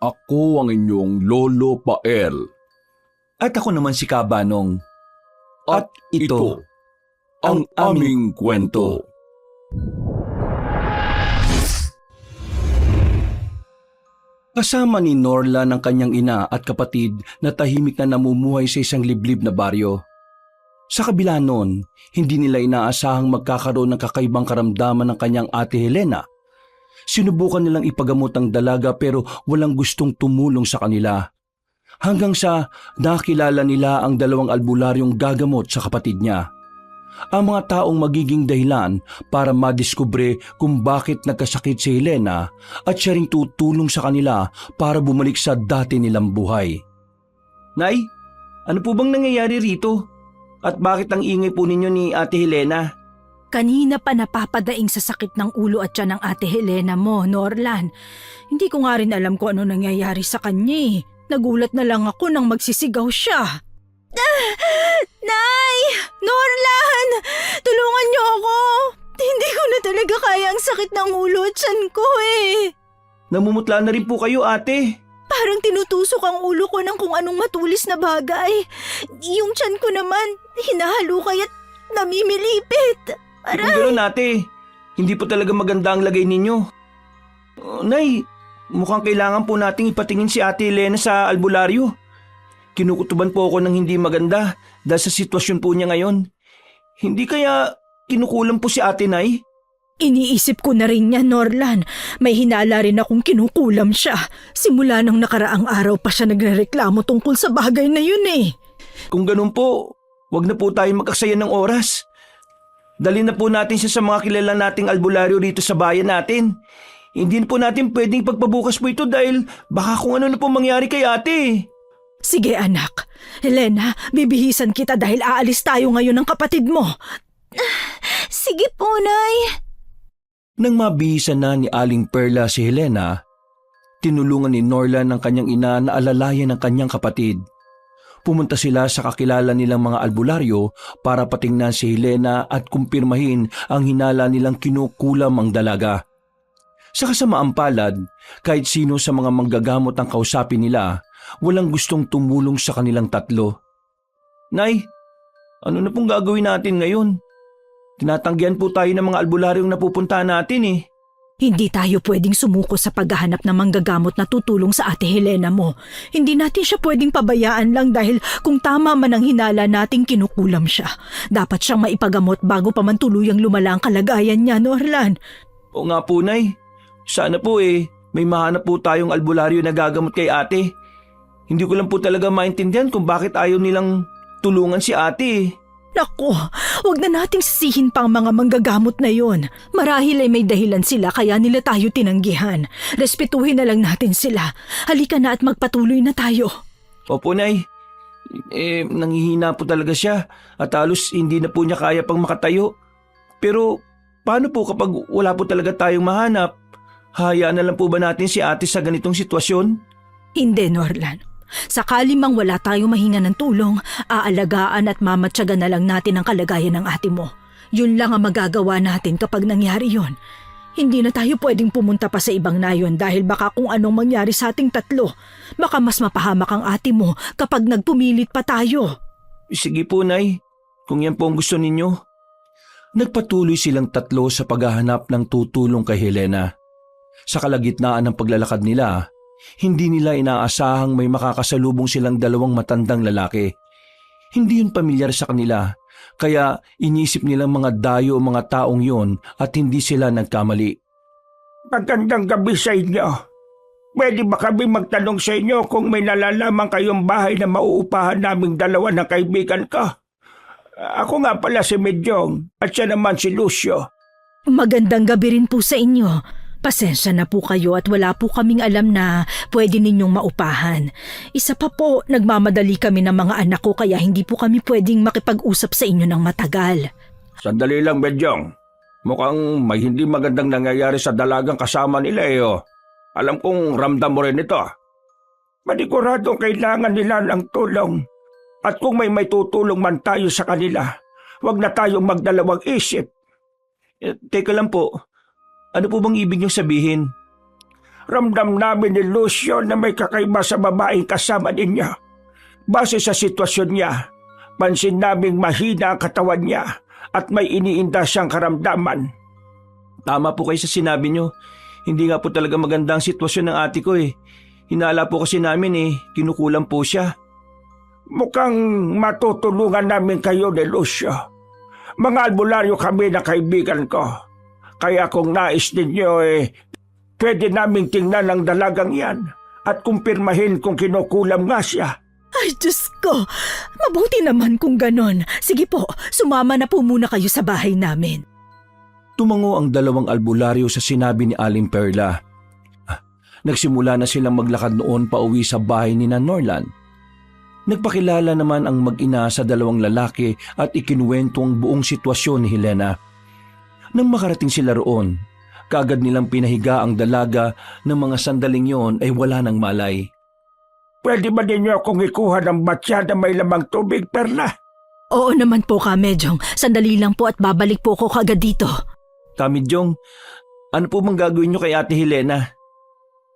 Ako ang inyong Lolo Pael. At ako naman si Kabanong. At ito ang aming kwento. Kasama ni Norla ng kanyang ina at kapatid na tahimik na namumuhay sa isang liblib na baryo. Sa kabila nun, hindi nila inaasahang magkakaroon ng kakaibang karamdaman ng kanyang ate Helena. Sinubukan nilang ipagamot ang dalaga pero walang gustong tumulong sa kanila. Hanggang sa nakilala nila ang dalawang albularyong gagamot sa kapatid niya. Ang mga taong magiging dahilan para madiskubre kung bakit nagkasakit si Helena at siya ring tutulong sa kanila para bumalik sa dati nilang buhay. Nay, ano po bang nangyayari rito? At bakit ang ingay po ninyo ni Ate Helena? Kanina pa napapadaing sa sakit ng ulo at tiyan ng Ate Helena mo, Norlan. Hindi ko nga rin alam kung ano nangyayari sa kanya. Nagulat na lang ako nang magsisigaw siya. Nay! Norlan! Tulungan niyo ako! Hindi ko na talaga kaya ang sakit ng ulo at tiyan ko Namumutla na rin po kayo, ate. Parang tinutusok ang ulo ko ng kung anong matulis na bagay. Yung tiyan ko naman, hinahalukay at namimilipit. Kung gano'n, ate, hindi po talaga maganda ang lagay ninyo. Nay, mukhang kailangan po nating ipatingin si Ate Helena sa albularyo. Kinukutuban po ako ng hindi maganda dahil sa sitwasyon po niya ngayon. Hindi kaya kinukulam po si Ate Nay? Iniisip ko na rin yan, Norlan. May hinala rin akong kinukulam siya. Simula nang nakaraang araw pa siya nagrereklamo tungkol sa bagay na yun Kung ganun po, wag na po tayo magkaksaya ng oras. Dalhin na po natin siya sa mga kilala nating albularyo rito sa bayan natin. Hindi na po natin pwedeng pagpabukas po ito dahil baka kung ano na po mangyari kay ate. Sige anak. Helena, bibihisan kita dahil aalis tayo ngayon ng kapatid mo. Sige po, Nay. Nang mabihisan na ni Aling Perla si Helena, tinulungan ni Norla ng kanyang ina na alalayan ng kanyang kapatid. Pumunta sila sa kakilala nilang mga albularyo para patingnan si Helena at kumpirmahin ang hinala nilang kinukulam ang dalaga. Sa kasamaang palad, kahit sino sa mga manggagamot ang kausapin nila, walang gustong tumulong sa kanilang tatlo. Nay, ano na pong gagawin natin ngayon? Tinatanggihan po tayo ng mga albularyong napupuntahan natin Hindi tayo pwedeng sumuko sa paghahanap ng manggagamot na tutulong sa Ate Helena mo. Hindi natin siya pwedeng pabayaan lang dahil kung tama man ang hinala nating kinukulam siya. Dapat siyang maipagamot bago pa man tuluyang lumala ang kalagayan niya, Norlan. O nga po, Nay. Sana po may mahanap po tayong albularyo na gagamot kay ate. Hindi ko lang po talaga maintindihan kung bakit ayaw nilang tulungan si ate Naku, huwag na nating sisihin pa ang mga manggagamot na yon. Marahil ay may dahilan sila kaya nila tayo tinanggihan. Respetuhin na lang natin sila. Halika na at magpatuloy na tayo. Opo, Nay. Nanghihina po talaga siya at halos hindi na po niya kaya pang makatayo. Pero paano po kapag wala po talaga tayong mahanap? Hayaan na lang po ba natin si ate sa ganitong sitwasyon? Hindi, Norlan. Sakali mang wala tayong mahinga ng tulong, aalagaan at mamatyagan na lang natin ang kalagayan ng ate mo. Yun lang ang magagawa natin kapag nangyari yon. Hindi na tayo pwedeng pumunta pa sa ibang nayon dahil baka kung anong mangyari sa ating tatlo. Baka mas mapahamak ang ate mo kapag nagpumilit pa tayo. Sige po, Nay. Kung yan po ang gusto ninyo. Nagpatuloy silang tatlo sa paghahanap ng tutulong kay Helena. Sa kalagitnaan ng paglalakad nila, hindi nila inaasahang may makakasalubong silang dalawang matandang lalaki. Hindi yun pamilyar sa kanila, kaya inisip nilang mga dayo ang mga taong yon at hindi sila nagkamali. Magandang gabi sa inyo. Pwede ba kami magtanong sa inyo kung may nalalaman kayong bahay na mauupahan naming dalawa ng kaibigan ko? Ako nga pala si Medyong at siya naman si Lucio. Magandang gabi rin po sa inyo. Pasensya na po kayo at wala po kaming alam na pwede ninyong maupahan. Isa pa po, nagmamadali kami ng mga anak ko kaya hindi po kami pwedeng makipag-usap sa inyo ng matagal. Sandali lang, Medyong. Mukhang may hindi magandang nangyayari sa dalagang kasama nila Alam kong ramdam mo rin ito. Maniguradong kailangan nila ng tulong. At kung may tutulong man tayo sa kanila, huwag na tayong magdalawang isip. Teka lang po. Ano po bang ibig niyong sabihin? Ramdam namin ni Lucio na may kakaiba sa babaeng kasama ninyo. Base sa sitwasyon niya, pansin naming mahina ang katawan niya at may iniinda siyang karamdaman. Tama po kayo sa sinabi nyo. Hindi nga po talaga maganda ang sitwasyon ng ate ko eh. Hinala po kasi namin kinukulam po siya. Mukhang matutulungan namin kayo ni Lucio. Mga albularyo kami na kaibigan ko. Kaya kung nais ninyo pwede naming tingnan ang dalagang yan at kumpirmahin kung kinukulam nga siya. Ay, Diyos ko! Mabuti naman kung ganon. Sige po, sumama na po muna kayo sa bahay namin. Tumango ang dalawang albularyo sa sinabi ni Aling Perla. Nagsimula na silang maglakad noon pauwi sa bahay ni Norlan. Nagpakilala naman ang mag-ina sa dalawang lalaki at ikinuwento ang buong sitwasyon ni Helena. Nang makarating sila roon, kaagad nilang pinahiga ang dalaga ng mga sandaling yon ay wala ng malay. Pwede ba ninyo akong ikuha ng batya na may lamang tubig, Perla? Oo naman po, Kamejong. Sandali lang po at babalik po ako kagad dito. Kamejong, ano po bang gagawin nyo kay Ate Helena?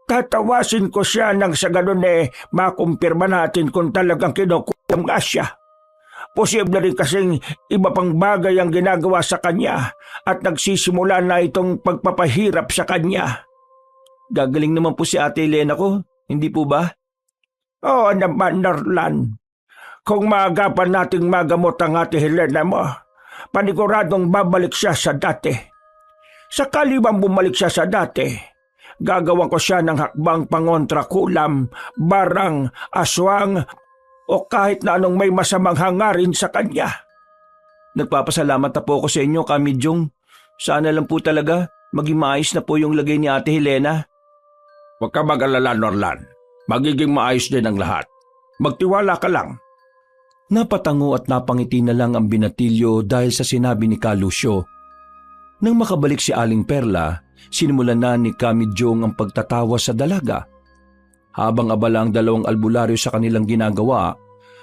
Tatawasin ko siya nang sa ganun makumpirma natin kung talagang kinukulam nga siya. Posible rin kasing iba pang bagay ang ginagawa sa kanya at nagsisimula na itong pagpapahirap sa kanya. Gagaling naman po si Ate Helena ko, hindi po ba? Oo naman, Norlan. Kung maagapan nating magamot ang Ate Helena mo, paniguradong babalik siya sa dati. Sakali bang bumalik siya sa dati, gagawan ko siya ng hakbang pangontra kulam, barang, aswang, o kahit na anong may masamang hangarin sa kanya. Nagpapasalamat na po ako sa inyo, Kamejong. Sana lang po talaga maging maayos na po yung lagay ni Ate Helena. Huwag ka mag-alala, Norlan. Magiging maayos din ang lahat. Magtiwala ka lang. Napatango at napangiti na lang ang binatilyo dahil sa sinabi ni Lucio. Nang makabalik si Aling Perla, sinimulan na ni Kamejong ang pagtatawa sa dalaga. Habang abala ang dalawang albularyo sa kanilang ginagawa,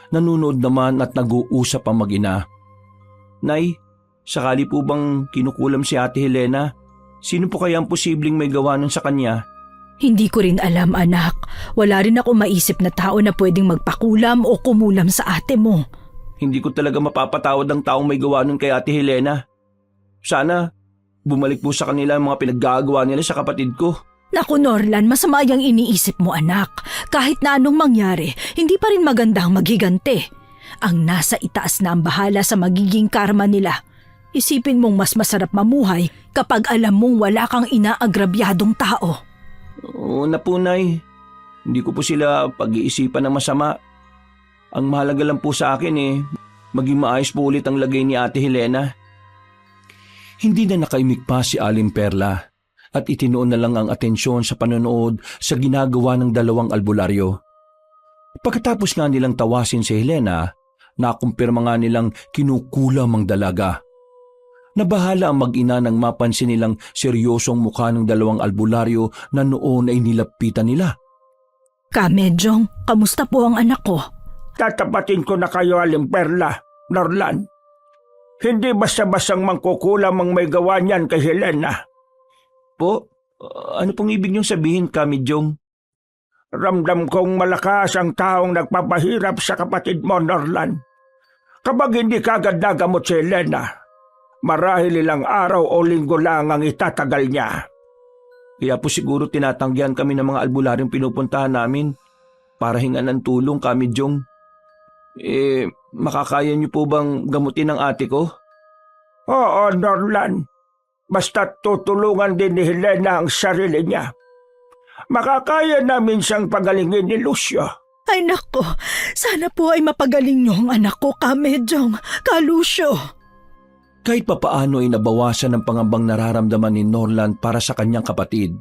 nanunood naman at nag-uusap ang mag-ina. Nay, sakali po bang kinukulam si Ate Helena? Sino po kaya ang posibleng may gawa nun sa kanya? Hindi ko rin alam, anak. Wala rin ako maisip na tao na pwedeng magpakulam o kumulam sa ate mo. Hindi ko talaga mapapatawad ang taong may gawa nun kay Ate Helena. Sana bumalik po sa kanila ang mga pinaggagawa nila sa kapatid ko. Naku, Norlan, masama yung iniisip mo, anak. Kahit na anong mangyari, hindi pa rin magandang maghigante. Ang nasa itaas na ang bahala sa magiging karma nila. Isipin mong mas masarap mamuhay kapag alam mong wala kang inaagrabyadong tao. Oo na po, Nay. Hindi ko po sila pag-iisipan ng masama. Ang mahalaga lang po sa akin maging maayos po ulit ang lagay ni Ate Helena. Hindi na nakaimik pa si Aling Perla at itinoon na lang ang atensyon sa panonood sa ginagawa ng dalawang albularyo. Pagkatapos nga nilang tawasin si Helena, nakumpirma nga nilang kinukulam ang dalaga. Nabahala ang mag-ina nang mapansin nilang seryosong mukha ng dalawang albularyo na noon ay nilapitan nila. Kamejong, kamusta po ang anak ko? Tatapatin ko na kayo, Aling Perla, Norlan. Hindi basta-basang mangkukulam ang may gawa niyan kay Helena. Po, ano pong ibig niyong sabihin, Kamejong? Ramdam kong malakas ang taong nagpapahirap sa kapatid mo, Norlan. Kapag hindi kagad nagamot si Helena, marahil ilang araw o linggo lang ang itatagal niya. Kaya po siguro tinatanggihan kami ng mga albularyong pinupuntahan namin para hingan ng tulong, Kamejong. Makakaya niyo po bang gamutin ang ate ko? Oo, Norlan. Basta tutulungan din ni Helena ang sarili niya. Makakaya namin siyang pagalingin ni Lucio. Ay nako, sana po ay mapagaling niyo ang anak ko, Kamejong, Lucio. Kahit papaano ay nabawasan ang pangambang nararamdaman ni Norlan para sa kanyang kapatid.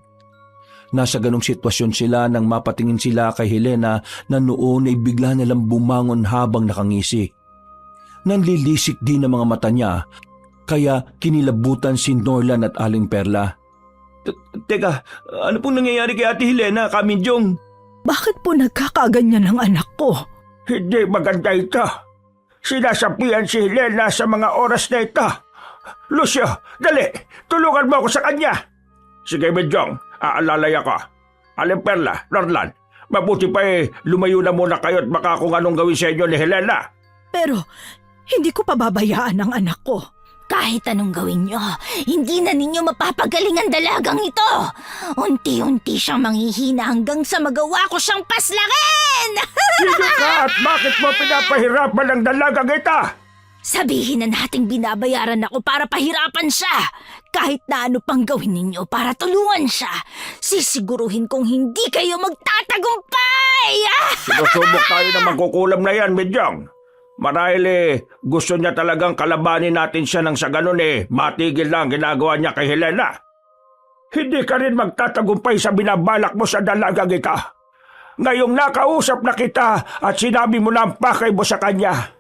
Nasa ganong sitwasyon sila nang mapatingin sila kay Helena na noon ay bigla nalang bumangon habang nakangisi. Nanlilisik din ang mga mata niya, kaya kinilabutan si Norlan at Aling Perla. Teka, ano pong nangyayari kay Ate Helena, Kamejong? Bakit po nagkakaganyan ang anak ko? Hindi maganda ito. Sinasapian si Helena sa mga oras na ito. Lucio, dali! Tulungan mo ako sa kanya! Sige, Medjong, aalalay ako. Aling Perla, Norlan, mabuti pa lumayo na muna kayo at baka kung anong gawin sa inyo ni Helena. Pero hindi ko pababayaan ang anak ko. Kahit anong gawin nyo, hindi na ninyo mapapagaling ang dalagang ito. Unti-unti siyang manghihina hanggang sa magawa ko siyang paslangin! Sino ka at bakit mo pinapahirapan ang dalagang ito? Sabihin na nating binabayaran ako para pahirapan siya. Kahit na ano pang gawin ninyo para tulungan siya, sisiguruhin kong hindi kayo magtatagumpay! Sinusubok tayo na magkukulam na yan, Medyong. Marahil gusto niya talagang kalabanin natin siya nang sa ganun matigil lang ginagawa niya kay Helena. Hindi ka rin magtatagumpay sa binabalak mo sa dalagang ika. Ngayong nakausap na kita at sinabi mo na ang pakay mo sa kanya,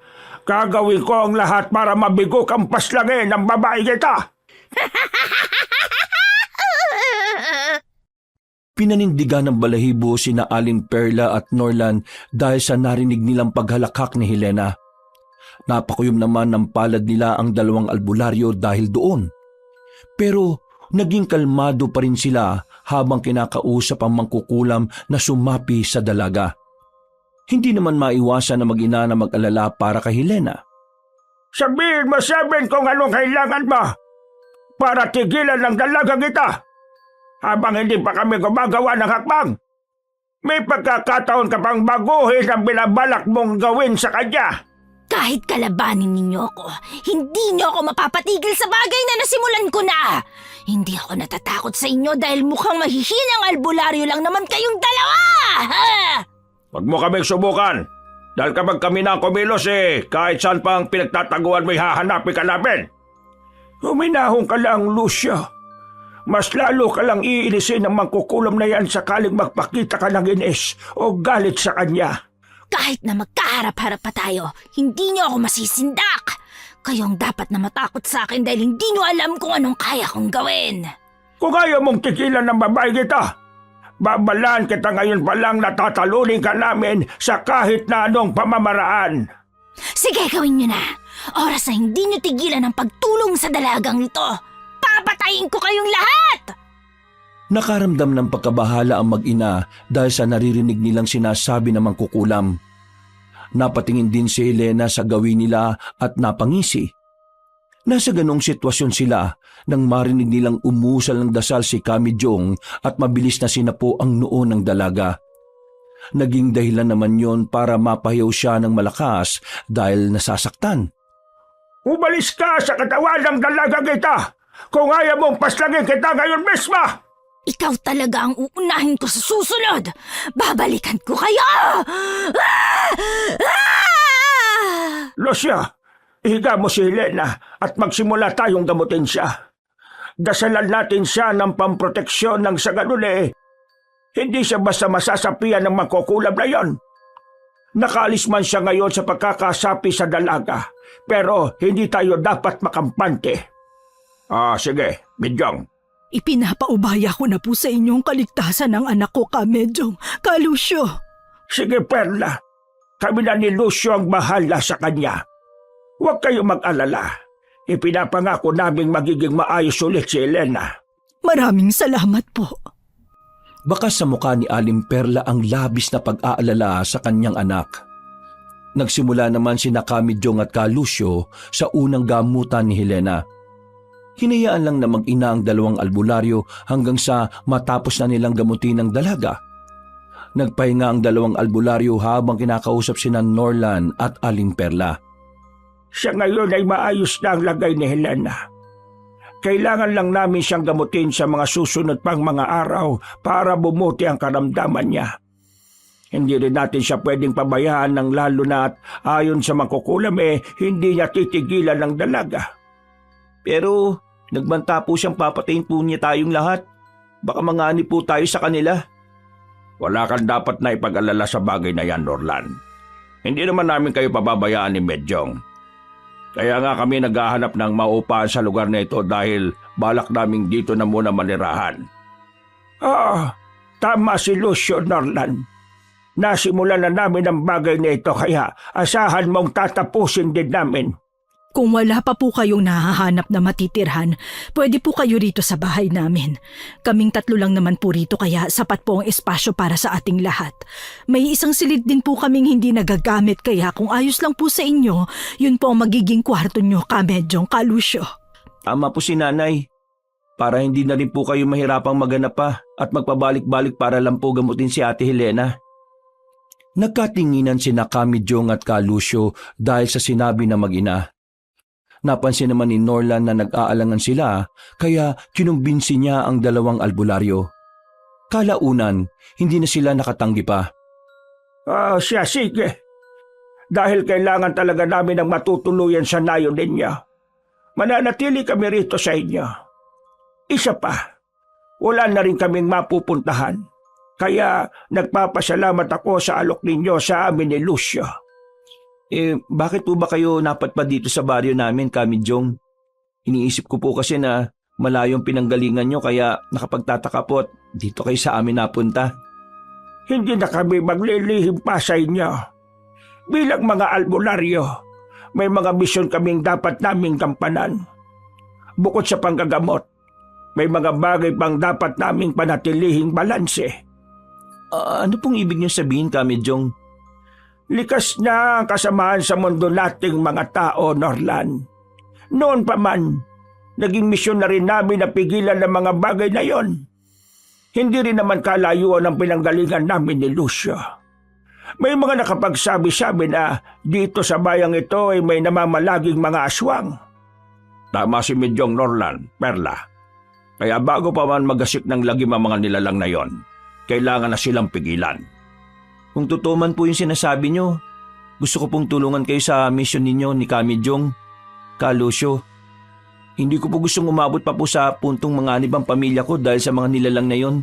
gagawin ko ang lahat para mabigo kang paslangin ng babae kita. Pinanindigan ng balahibo sina Aling Perla at Norlan dahil sa narinig nilang paghalakhak ni Helena. Napakuyom naman ng palad nila ang dalawang albularyo dahil doon. Pero naging kalmado pa rin sila habang kinakausap ang mangkukulam na sumapi sa dalaga. Hindi naman maiwasan na mag-ina na mag-alala para kay Helena. Sabihin mo sa amin kung anong kailangan mo para tigilan ng dalagang kita. Habang hindi pa kami gumagawa ng hakbang, may pagkakataon ka pang baguhin ang binabalak mong gawin sa kanya. Kahit kalabanin ninyo ako, hindi niyo ako mapapatigil sa bagay na nasimulan ko na. Hindi ako natatakot sa inyo dahil mukhang mahihinang albularyo lang naman kayong dalawa. Huwag mo kaming subukan. Dahil kapag kami na kumilos kahit saan pa ang pinagtataguan mo'y hahanapin ka namin. Huminahon ka lang, Lucio. Mas lalo ka lang iinisin ng mangkukulam na yan sakaling magpakita ka ng inis o galit sa kanya. Kahit na magkaharap-harap pa tayo, hindi niyo ako masisindak. Kayo ang dapat na matakot sa akin dahil hindi niyo alam kung anong kaya kong gawin. Kung ayaw mong tigilan ng babae kita, babalaan kita ngayon pa lang na tatalunin ka namin sa kahit na anong pamamaraan. Sige, gawin niyo na. Oras na hindi niyo tigilan ang pagtulong sa dalagang ito. Papatayin ko kayong lahat! Nakaramdam ng pagkabahala ang mag-ina dahil sa naririnig nilang sinasabi ng mangkukulam. Napatingin din si Helena sa gawin nila at napangisi. Nasa ganong sitwasyon sila nang marinig nilang umusal ng dasal si Kamijong at mabilis na sinapo ang noo ng dalaga. Naging dahilan naman yon para mapahiyaw siya ng malakas dahil nasasaktan. Umalis ka sa katawan ng dalagang kita! Kung ayaw mong paslangin kita ngayon mismo! Ikaw talaga ang uunahin ko sa susunod! Babalikan ko kayo! Lucia, ihiga mo si Helena at magsimula tayong gamutin siya. Dasalan natin siya ng pamproteksyon ng sa ganun hindi siya basta masasapian ng mangkukulam na yon. Nakaalis man siya ngayon sa pagkakasapi sa dalaga, pero hindi tayo dapat makampante. Sige, Medyong. Ipinapaubaya ko na po sa inyong kaligtasan ng anak ko, Kamejong, Lucio. Sige, Perla. Kami na ni Lucio ang bahala sa kanya. Huwag kayo mag-alala. Ipinapangako naming magiging maayos ulit si Helena. Maraming salamat po. Baka sa mukha ni Aling Perla ang labis na pag-aalala sa kanyang anak. Nagsimula naman sina Kamijong at Lucio sa unang gamutan ni Helena. Hinayaan lang na mag-ina ang dalawang albularyo hanggang sa matapos na nilang gamutin ang dalaga. Nagpahinga ang dalawang albularyo habang kinakausap sina Norlan at Aling Perla. Siya ngayon ay maayos na ang lagay ni Helena. Kailangan lang namin siyang gamutin sa mga susunod pang mga araw para bumuti ang karamdaman niya. Hindi rin natin siya pwedeng pabayaan ng lalo na at ayon sa mangkukulam hindi niya titigilan ng dalaga. Pero nagbanta po siyang papatayin po niya tayong lahat. Baka mangani po tayo sa kanila. Wala kang dapat na ipag-alala sa bagay na yan, Norlan. Hindi naman namin kayo pababayaan ni Medyong. Kaya nga kami naghahanap ng maupahan sa lugar na ito dahil balak naming dito na muna manirahan. Tama si Lucio, Norlan. Nasimulan na namin ang bagay na ito kaya asahan mong tatapusin din namin. Kung wala pa po kayong nahahanap na matitirhan, pwede po kayo rito sa bahay namin. Kaming 3 lang naman po rito kaya sapat po ang espasyo para sa ating lahat. May isang silid din po kaming hindi nagagamit kaya kung ayos lang po sa inyo, yun po ang magiging kwarto nyo, Kamedyong, Kalusyo. Tama po si nanay. Para hindi na rin po kayo mahirapang maghanap pa at magpabalik-balik para lang po gamutin si Ate Helena. Nagkatinginan sina Kamidyong at Kalusyo dahil sa sinabi ng mag-ina. Napansin naman ni Norlan na nag-aalangan sila kaya kinumbinsi niya ang 2 albularyo. Kalaunan, hindi na sila nakatanggi pa. Siya, sige. Dahil kailangan talaga namin ng matutuluyan sa nayon ninyo. Mananatili kami rito sa inyo. Isa pa, wala na rin kaming mapupuntahan. Kaya nagpapasalamat ako sa alok ninyo sa amin ni Lucio. Bakit po ba kayo napadpad dito sa baryo namin, Kamidyong? Iniisip ko po kasi na malayong pinanggalingan nyo kaya nakapagtataka po at dito kayo sa amin napunta. Hindi na kami maglilihim pa sa inyo. Bilang mga albularyo, may mga misyon kaming dapat naming gampanan. Bukod sa panggagamot, may mga bagay pang dapat naming panatilihing balanse. Ano pong ibig niyo sabihin, Kamidyong? Likas na ang kasamaan sa mundo nating mga tao, Norlan. Noon pa man, naging misyon na rin namin na pigilan ng mga bagay na yon. Hindi rin naman kalayuan ang pinanggalingan namin ni Lucio. May mga nakapagsabi-sabi na dito sa bayang ito ay may namamalaging mga aswang. Tama si Medyong, Norlan, Perla. Kaya bago pa man magasik ng lagim ang mga nilalang na yon, kailangan na silang pigilan. Kung totoo man po yung sinasabi nyo, gusto ko pong tulungan kayo sa mission ninyo ni Kamidyong, Kalusyo. Hindi ko po gustong umabot pa po sa puntong manganib ang pamilya ko dahil sa mga nilalang na yon.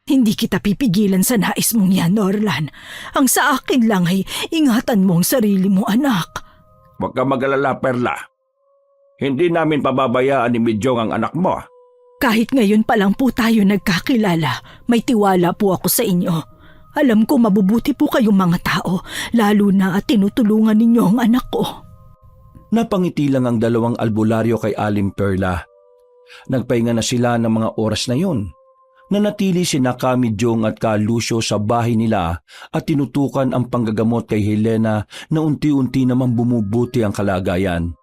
Hindi kita pipigilan sa nais mong yan, Norlan. Ang sa akin lang ay ingatan mo ang sarili mo, anak. Huwag ka mag-alala, Perla. Hindi namin pababayaan ni Medyong ang anak mo. Kahit ngayon pa lang po tayo nagkakilala, may tiwala po ako sa inyo. Alam ko mabubuti po kayong mga tao, lalo na at tinutulungan ninyo ang anak ko. Napangiti lang ang 2 albularyo kay Aling Perla. Nagpahinga na sila ng mga oras na yon. Nanatili sina Kamidyong at Kalusyo sa bahay nila at tinutukan ang panggagamot kay Helena na unti-unti naman bumubuti ang kalagayan.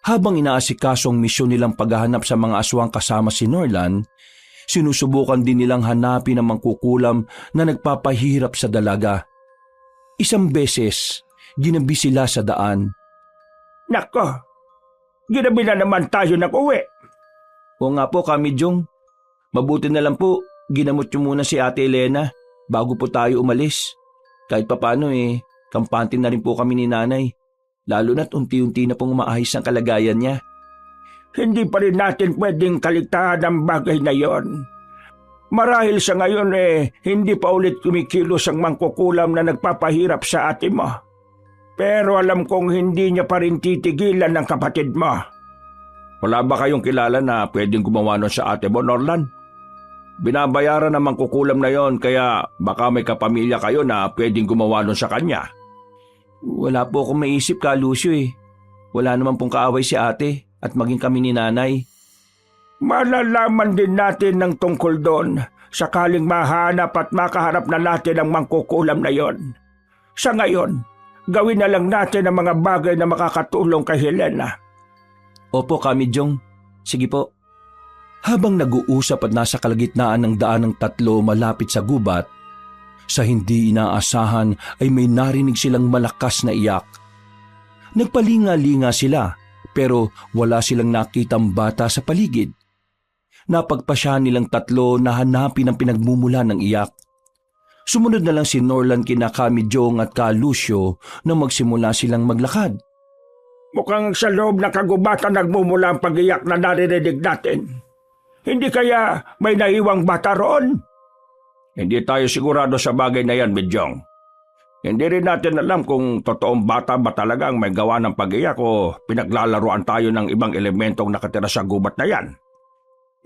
Habang inaasikaso ang misyon nilang paghahanap sa mga aswang kasama si Norlan, sinusubukan din nilang hanapin ang mangkukulam na nagpapahirap sa dalaga. Isang beses, ginabi sila sa daan. Nako, ginabi na naman tayo nag-uwi. O nga po, Kamidyong, mabuti na lang po, ginamot niyo muna si Ate Elena bago po tayo umalis. Kahit papano kampante na rin po kami ni Nanay. Lalo na't unti-unti na pong umaahis ang kalagayan niya. Hindi pa rin natin pwedeng kaligtaan ang bagay na yon. Marahil sa ngayon hindi pa ulit kumikilos ang mangkukulam na nagpapahirap sa ate mo. Pero alam kong hindi niya pa rin titigilan ng kapatid mo. Wala ba kayong kilala na pwedeng gumawa nun sa ate mo, Norlan? Binabayaran ng mangkukulam na yon kaya baka may kapamilya kayo na pwedeng gumawa nun sa kanya. Wala po akong maisip, Kalusyo Wala naman pong kaaway si ate at maging kami ni Nanay. Malalaman din natin ng tungkol doon sakaling mahanap at makaharap na natin ang mangkukulam na yon. Sa ngayon, gawin na lang natin ang mga bagay na makakatulong kay Helena. Opo, Kamidyong. Sige po. Habang nag-uusap at nasa kalagitnaan ng daan ng 3 malapit sa gubat, sa hindi inaasahan ay may narinig silang malakas na iyak. Nagpalinga-linga sila pero wala silang nakitang bata sa paligid. Napagpasya nilang 3 na hanapin ang pinagmumula ng iyak. Sumunod na lang si Norlan kina Kamidyong at Kalusyo na magsimula silang maglakad. Mukhang sa loob ng kagubatan nagmumula ang pag-iyak na naririnig natin. Hindi kaya may naiwang bata roon? Hindi tayo sigurado sa bagay na yan, Medyong. Hindi rin natin alam kung totoong bata ba talaga ang may gawa ng pag-iyak o pinaglalaroan tayo ng ibang elementong nakatira sa gubat na yan.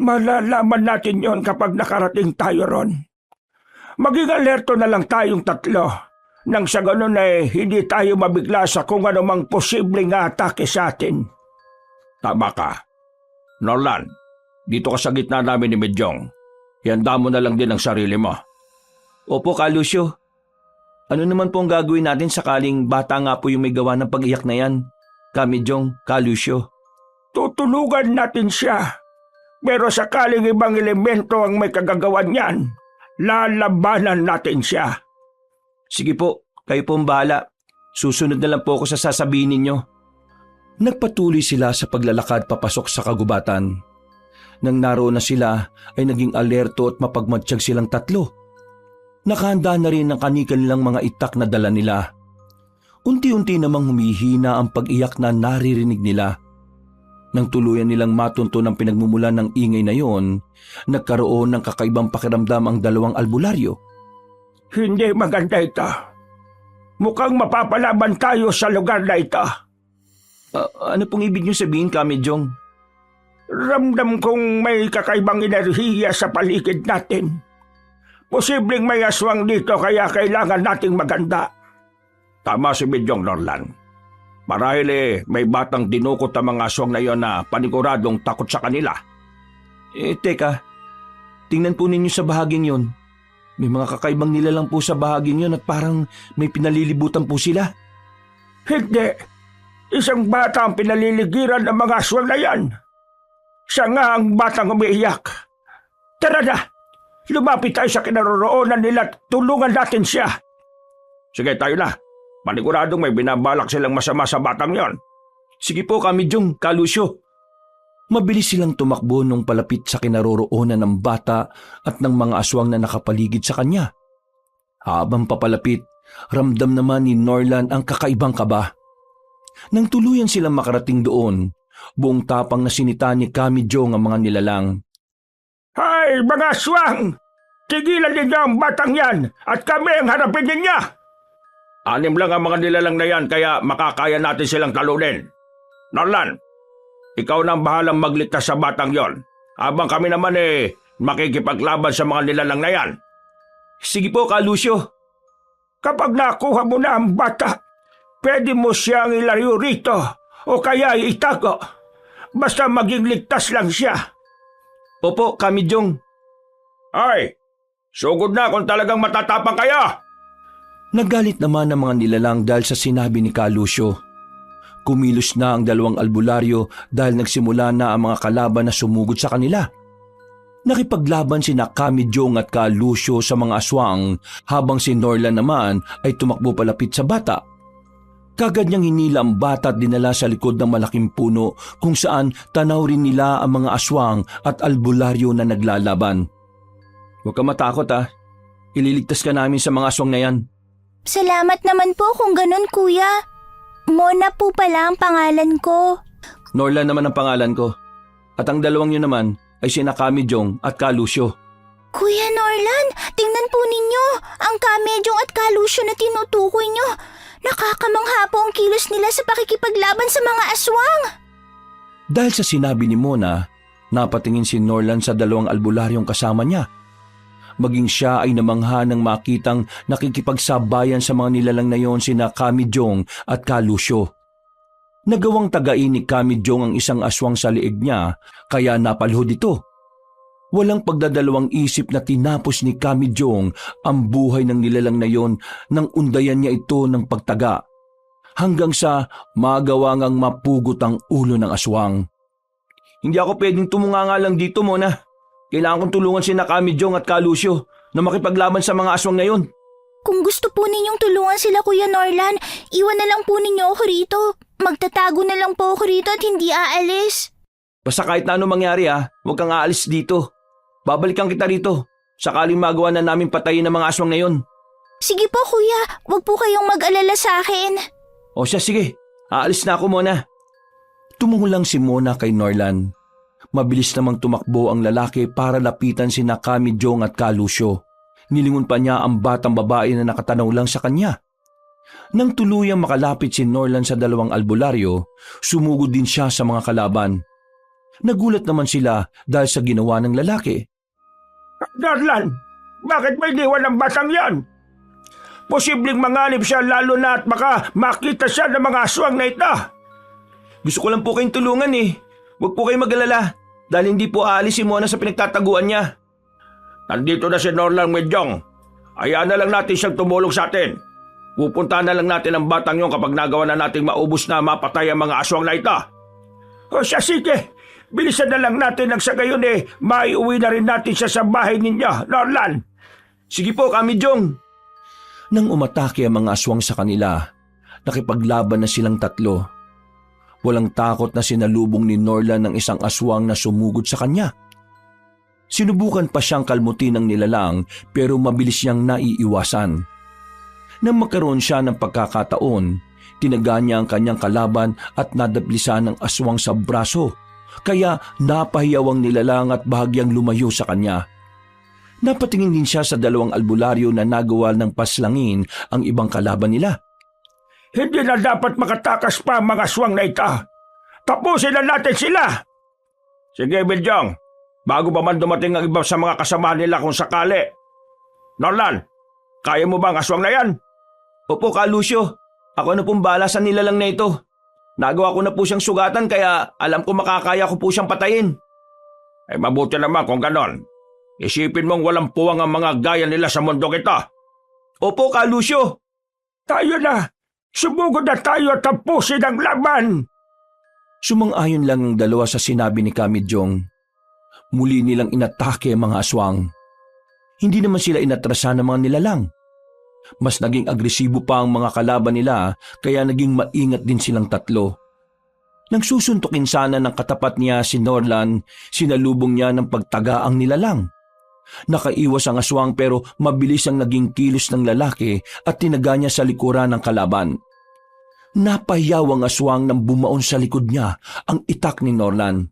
Malalaman natin yon kapag nakarating tayo ron. Maging alerto na lang tayong 3 Nang sa ganun ay hindi tayo mabigla sa kung anumang posibleng atake sa atin. Tama ka. Norlan, dito ka sa gitna namin ni Medyong. Ihanda mo na lang din ang sarili mo. Opo, Ka Lucio. Ano naman po ang gagawin natin sakaling bata nga po yung may gawa ng pag-iyak na yan? Ka Medyong, Ka Lucio. Tutulungan natin siya. Pero sakaling ibang elemento ang may kagagawan niyan, lalabanan natin siya. Sige po, kayo po ang bahala. Susunod na lang po ako sa sasabihin ninyo. Nagpatuloy sila sa paglalakad papasok sa kagubatan. Nang naroon na sila ay naging alerto at mapagmatsyag silang tatlo. Nakahanda na rin ang kanilang mga itak na dala nila. Unti-unti namang humihina ang pag-iyak na naririnig nila. Nang tuluyan nilang matunto ng pinagmumulan ng ingay na yon, nagkaroon ng kakaibang pakiramdam ang dalawang albularyo. Hindi maganda ito. Mukhang mapapalaban tayo sa lugar na ito. Ano pong ibig niyo sabihin, Ka Medyong? Ramdam kong may kakaibang enerhiya sa paligid natin. Posibleng may aswang dito kaya kailangan nating maganda. Tama si Medyong, Norlan. Marahil may batang dinukot ang mga aswang na yon na paniguradong takot sa kanila. Teka. Tingnan po ninyo sa bahaging yon. May mga kakaibang nilalang po sa bahaging yon at parang may pinalilibutan po sila. Hindi. Isang bata ang pinaliligiran ng mga aswang na yan. Siya nga ang batang umiiyak. Tara na! Lumapit tayo sa kinaroroonan nila at tulungan natin siya. Sige, tayo na. Paniguradong may binabalak silang masama sa batang yon. Sige po, Ka Medyong, Ka Lucio. Mabilis silang tumakbo nung palapit sa kinaroroonan ng bata at ng mga aswang na nakapaligid sa kanya. Habang papalapit, ramdam naman ni Norlan ang kakaibang kaba. Nang tuluyan silang makarating doon, buong tapang na sinita ni Ka Medyong ang mga nilalang. Hay, mga aswang! Tigilan ninyo ang batang yan at kami ang harapin ninyo! 6 lang ang mga nilalang na yan kaya makakaya natin silang talunin. Norlan, ikaw na ang bahalang magligtas sa batang yon. Habang kami naman makikipaglaban sa mga nilalang na yan. Sige po, Ka Lucio. Kapag nakuha mo na ang bata, pwede mo siyang ilayo rito o kaya itago. Basta maging ligtas lang siya. Opo, Ka Medyong. Ay, sugod na kung talagang matatapang kayo! Nagalit naman ang mga nilalang dahil sa sinabi ni Ka Lucio. Kumilos na ang dalawang albularyo dahil nagsimula na ang mga kalaban na sumugod sa kanila. Nakipaglaban sina Ka Medyong at Ka Lucio sa mga aswang habang si Norlan naman ay tumakbo palapit sa bata. Kagad niyang hinila ang bata at dinala sa likod ng malaking puno kung saan tanaw rin nila ang mga aswang at albularyo na naglalaban. Huwag ka matakot Ililigtas ka namin sa mga aswang na yan. Salamat naman po kung ganun, kuya. Mona po pala ang pangalan ko. Norlan naman ang pangalan ko. At ang dalawang yun naman ay sina Ka Medyong at Ka Lucio. Kuya Norlan, tingnan po ninyo. Ang Ka Medyong at Ka Lucio na tinutukoy nyo. Nakakamangha po ang kilos nila sa pakikipaglaban sa mga aswang. Dahil sa sinabi ni Mona, napatingin si Norlan sa dalawang albularyong kasama niya. Maging siya ay namangha nang makitang nakikipagsabayan sa mga nilalang na yon sina Ka Medyong at Ka Lucio. Nagawang tagain ni Ka Medyong ang isang aswang sa liig niya kaya napalhod ito. Walang pagdadalawang isip na tinapos ni Ka Medyong ang buhay ng nilalang na yon nang undayan niya ito ng pagtaga. Hanggang sa magawa ngang mapugot ang ulo ng aswang. Hindi ako pwedeng tumunganga lang dito, Mona. Kailangan kong tulungan sina Ka Medyong at Ka Lucio na makipaglaban sa mga aswang na yon. Kung gusto po ninyong tulungan sila, Kuya Norlan, iwan na lang po ninyo ako rito. Magtatago na lang po ako rito at hindi aalis. Basta kahit na ano mangyari huwag kang aalis dito. Babalikan kita rito. Sakaling magawa na namin patayin ng mga aswang na yon. Sige po, Kuya. Huwag po kayong mag-alala sa akin. O siya, sige. Aalis na ako, Mona. Tumungo lang si Mona kay Norlan. Mabilis namang tumakbo ang lalaki para lapitan sina Ka Medyong at Ka Lucio. Nilingon pa niya ang batang babae na nakatanaw lang sa kanya. Nang tuluyang makalapit si Norlan sa dalawang albularyo, sumugod din siya sa mga kalaban. Nagulat naman sila dahil sa ginawa ng lalaki. Norlan, bakit may iniwan ang batang yan? Posibleng manganib siya lalo na at baka makita siya ng mga aswang na ito. Gusto ko lang po kayong tulungan eh. Huwag po kayong mag-alala dahil hindi po aalis si Mona sa pinagtataguan niya. Nandito na si Norlan Medyong. Hayaan na lang natin siyang tumulong sa atin. Pupunta na lang natin ang batang yon kapag nagawa na nating maubos na mapatay ang mga aswang na ito. O siya, sige. Bilisan na lang natin ang sa gayon maiuwi na rin natin siya sa bahay ninyo, Norlan. Sige po, Kamidyong. Nang umatake ang mga aswang sa kanila, nakipaglaban na silang tatlo. Walang takot na sinalubong ni Norlan ng isang aswang na sumugod sa kanya. Sinubukan pa siyang kalmutin ng nilalang pero mabilis niyang naiiwasan. Nang magkaroon siya ng pagkakataon, tinaga niya ang kanyang kalaban at nadaplisan ng aswang sa braso, kaya napahiyaw ang nilalang at bahagyang lumayo sa kanya. Napatingin din siya sa dalawang albularyo na nagawa ng paslangin ang ibang kalaban nila. Hindi na dapat makatakas pa ang mga aswang na ito. Tapusin na natin sila. Sige, Medyong. Bago pa man dumating ang iba sa mga kasama nila kung sakali. Norlan, kaya mo ba ang aswang na yan? Opo, Ka Lucio. Ako na pong bahala sa nilalang na ito. Nagawa ko na po siyang sugatan kaya alam ko makakaya ko po siyang patayin. Ay mabuti naman kung ganon. Isipin mong walang puwang ang mga gaya nila sa mundong ito. Opo, Ka Lucio. Tayo na! Sumugod na tayo at tapusin ang laban! Sumang-ayon lang ang dalawa sa sinabi ni Kamidyong. Muli nilang inatake ang mga aswang. Hindi naman sila inatrasan ng mga nilalang. Mas naging agresibo pa ang mga kalaban nila kaya naging maingat din silang tatlo. Nang susuntukin sana ng katapat niya si Norlan, sinalubong niya ng pagtaga ang nilalang. Nakaiwas ang aswang pero mabilis ang naging kilos ng lalaki at tinaga niya sa likuran ng kalaban. Napahiyaw ang aswang nang bumaon sa likod niya ang itak ni Norlan.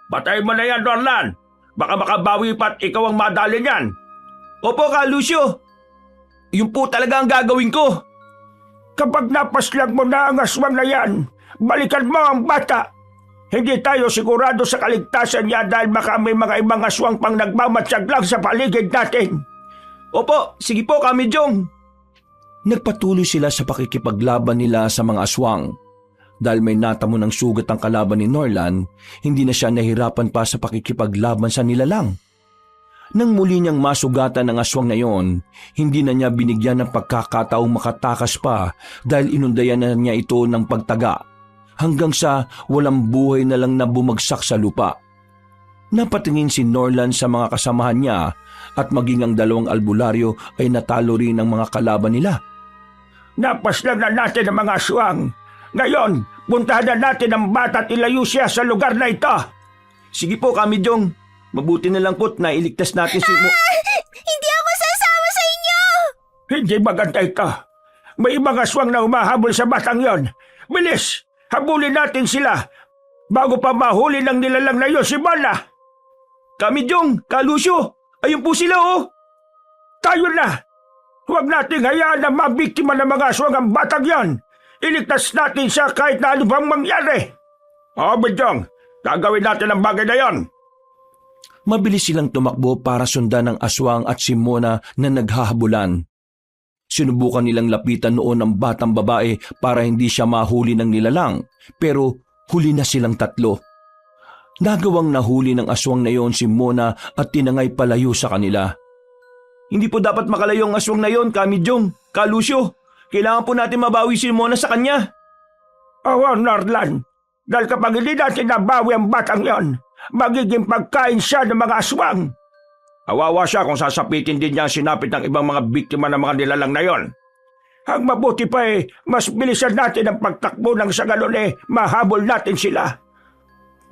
Patay mo na yan, Norlan! Baka makabawi pa't ikaw ang madali niyan! Opo, Ka Lucio! Yun po talaga ang gagawin ko! Kapag napaslang mo na ang aswang na yan, balikan mo ang bata! Hindi tayo sigurado sa kaligtasan niya dahil baka may mga ibang aswang pang nagmamatsyag lang sa paligid natin. Opo, sige po, Kamidyong. Nagpatuloy sila sa pakikipaglaban nila sa mga aswang. Dahil may natamo ng sugat ang kalaban ni Norlan, hindi na siya nahirapan pa sa pakikipaglaban sa nilalang. Nang muli niyang masugatan ng aswang na yon, hindi na niya binigyan ng pagkakataong makatakas pa dahil inundayan na niya ito ng pagtaga. Hanggang sa walang buhay na lang na bumagsak sa lupa. Napatingin si Norlan sa mga kasamahan niya at maging ang dalawang albularyo ay natalo rin ng mga kalaban nila. Napaslan na natin ang mga aswang. Ngayon, puntahan na natin ang bata at ilayo siya sa lugar na ito. Sige po, Kamidyong. Mabuti na lang po't na iligtas natin si Hindi ako sasama sa inyo! Hindi maganda ito. May ibang aswang na humahabol sa batang yon. Bilis! Habulin natin sila bago pa mahuli ng nilalang na yun si Mona. Kamidyong, Ka Lucio, ayun po sila oh. Tayo na. Huwag nating hayaan na mabiktima ng mga aswang ang batang yon. Iligtas natin siya kahit na ano bang mangyari. Oo, Medyong, gagawin natin ang bagay na yon. Mabilis silang tumakbo para sundan ng aswang at si Mona na naghahabulan. Sinubukan nilang lapitan noon ang batang babae para hindi siya mahuli ng nilalang, pero huli na silang tatlo. Nagawang nahuli ng aswang na yon si Mona at tinangay palayo sa kanila. Hindi po dapat makalayo ang aswang na yon, Kamidyong, Ka Lucio. Kailangan po natin mabawi si Mona sa kanya. Oo, Norlan. Dahil kapag hindi natin nabawi ang batang yon, magiging pagkain siya ng mga aswang. Awawa siya kung sasapitin din niya ang sinapit ng ibang mga biktima ng mga nilalang na yon. Ang mabuti pa mas bilisan natin ang pagtakbo ng sa ganon mahabol natin sila.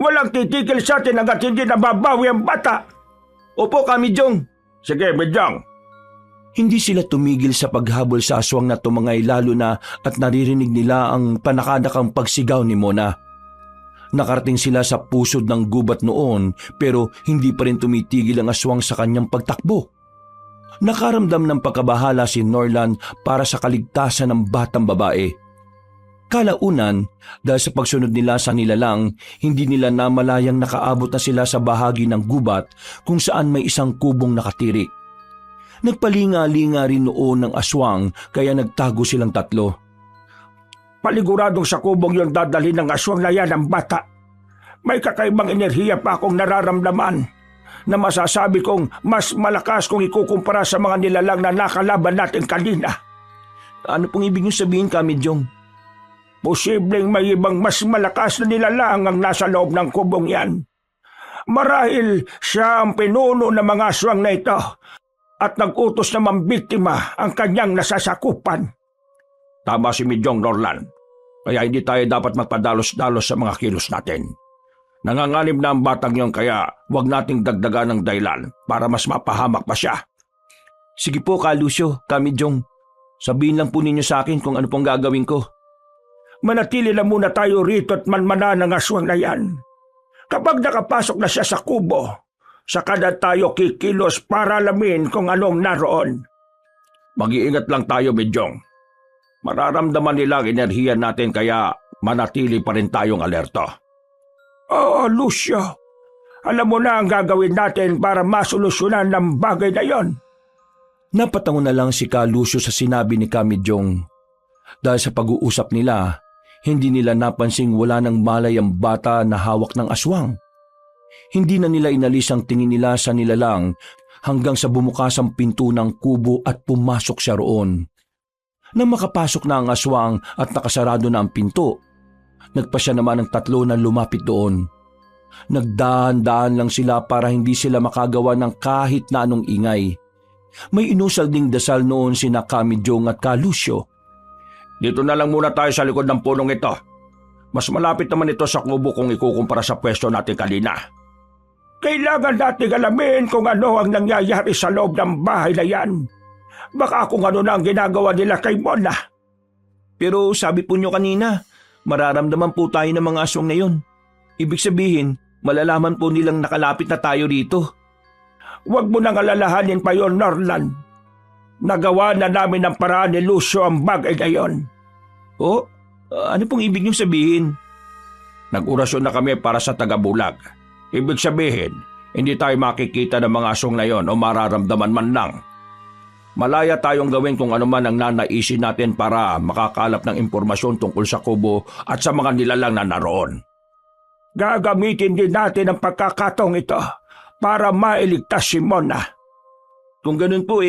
Walang titigil sa atin hanggat hindi nababawi ang bata. Opo, Kamidyong. Sige, Medyong. Hindi sila tumigil sa paghabol sa aswang na tumangay lalo na at naririnig nila ang panakadakang pagsigaw ni Mona. Nakarating sila sa pusod ng gubat noon pero hindi pa rin tumitigil ang aswang sa kanyang pagtakbo. Nakaramdam ng pagkabahala si Norlan para sa kaligtasan ng batang babae. Kalaunan, dahil sa pagsunod nila sa nilalang, hindi nila namalayang nakaabot na sila sa bahagi ng gubat kung saan may isang kubong nakatirik. Nagpalinga-linga rin noon ng aswang kaya nagtago silang tatlo. Paliguradong sa kubong yung dadalhin ng aswang na yan ang bata. May kakaibang enerhiya pa akong nararamdaman na masasabi kong mas malakas kung ikukumpara sa mga nilalang na nakalaban natin kanina. Ano pong ibig niyo sabihin, Kamidyong? Posibleng may ibang mas malakas na nilalang ang nasa loob ng kubong yan. Marahil siya ang pinuno ng mga aswang na ito at nag-utos na mambiktima ang kanyang nasasakupan. Tama si Midyong, Norlan. Kaya hindi tayo dapat magpadalos-dalos sa mga kilos natin. Nanganganib na ang batang yon kaya huwag nating dagdagan ng dahilan para mas mapahamak pa siya. Sige po, Lucio, Kamidyong. Sabihin lang po ninyo sa akin kung ano pong gagawin ko. Manatili na muna tayo rito at manmana ng aswang na yan. Kapag nakapasok na siya sa kubo, saka na tayo kikilos para alamin kung anong naroon. Mag-iingat lang tayo, Midyong. Mararamdaman nila ang enerhiya natin kaya manatili pa rin tayong alerto. Oo, Lucio. Alam mo na ang gagawin natin para masolusyonan ng bagay na yon. Napatango na lang si Lucio sa sinabi ni Kamidyong. Dahil sa pag-uusap nila, hindi nila napansing wala ng malay ang bata na hawak ng aswang. Hindi na nila inalis ang tingin nila sa nilalang hanggang sa bumukas ang pinto ng kubo at pumasok siya roon. Nang makapasok na ang aswang at nakasarado na ang pinto, nagpasya naman ang tatlo na lumapit doon. Nagdahan-dahan lang sila para hindi sila makagawa ng kahit na anong ingay. May inusal ding dasal noon sina Kamidyong at Lucio. Dito na lang muna tayo sa likod ng punong ito. Mas malapit naman ito sa kubo kung ikukumpara sa pwesto natin kanina. Kailangan natin alamin kung ano ang nangyayari sa loob ng bahay na yan. Baka kung ano na ang ginagawa nila kay Mona. Pero sabi po nyo kanina, mararamdaman po tayo ng mga aswang na yun. Ibig sabihin, malalaman po nilang nakalapit na tayo rito. Huwag mo nang alalahanin pa yon, Norlan. Nagawa na namin ng paraan ni Lucio ang bagay na yon. Oh, ano pong ibig niyong sabihin? Nag-orasyon na kami para sa tagabulag. Ibig sabihin, hindi tayo makikita ng mga aswang na yon o mararamdaman man lang. Malaya tayong gawin kung ano man ang nanaisin natin para makakalap ng impormasyon tungkol sa kubo at sa mga nilalang na naroon. Gagamitin din natin ang pagkakataong ito para mailigtas si Mona. Kung ganun po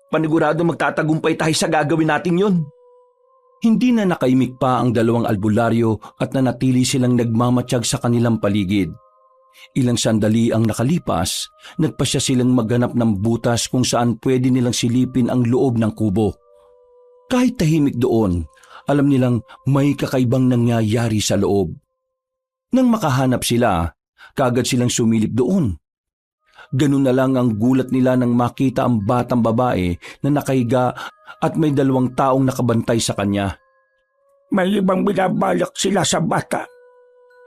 panigurado magtatagumpay tayo sa gagawin natin yun. Hindi na nakaimik pa ang dalawang albularyo at nanatili silang nagmamatsyag sa kanilang paligid. Ilang sandali ang nakalipas, nagpasya silang maghanap ng butas kung saan pwede nilang silipin ang loob ng kubo. Kahit tahimik doon, alam nilang may kakaibang nangyayari sa loob. Nang makahanap sila, kaagad silang sumilip doon. Ganun na lang ang gulat nila nang makita ang batang babae na nakahiga at may dalawang taong nakabantay sa kanya. May ibang binabalak sila sa bata.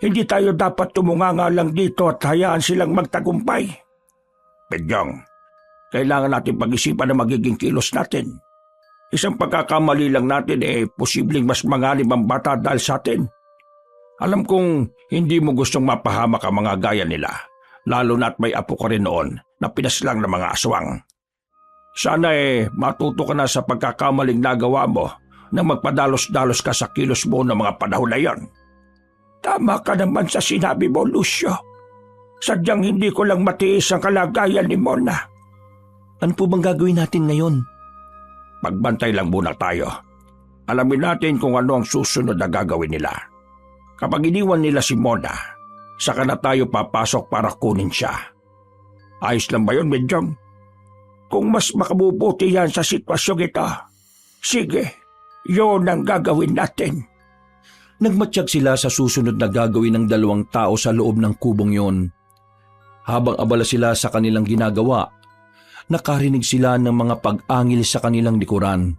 Hindi tayo dapat tumunganga lang dito at hayaan silang magtagumpay. Pedyong, kailangan natin pag-isipan ang magiging kilos natin. Isang pagkakamali lang natin posibleng mas manganib ang bata dahil sa atin. Alam kong hindi mo gustong mapahamak ang mga gaya nila, lalo na't may apo ka rin noon na pinaslang ng mga aswang. Sana matuto ka na sa pagkakamaling nagawa mo na magpadalos-dalos ka sa kilos mo ng mga panahon na yon. Tama ka naman sa sinabi mo, Lucio. Sadyang hindi ko lang matiis ang kalagayan ni Mona. Ano po bang gagawin natin ngayon? Magbantay lang muna tayo. Alamin natin kung ano ang susunod na gagawin nila. Kapag iniwan nila si Mona, saka na tayo papasok para kunin siya. Ayos lang ba yun, Medyong? Kung mas makabubuti yan sa sitwasyong ito, sige, yun ang gagawin natin. Nagmatsyag sila sa susunod na gagawin ng dalawang tao sa loob ng kubong yon. Habang abala sila sa kanilang ginagawa, nakarinig sila ng mga pag-angil sa kanilang likuran.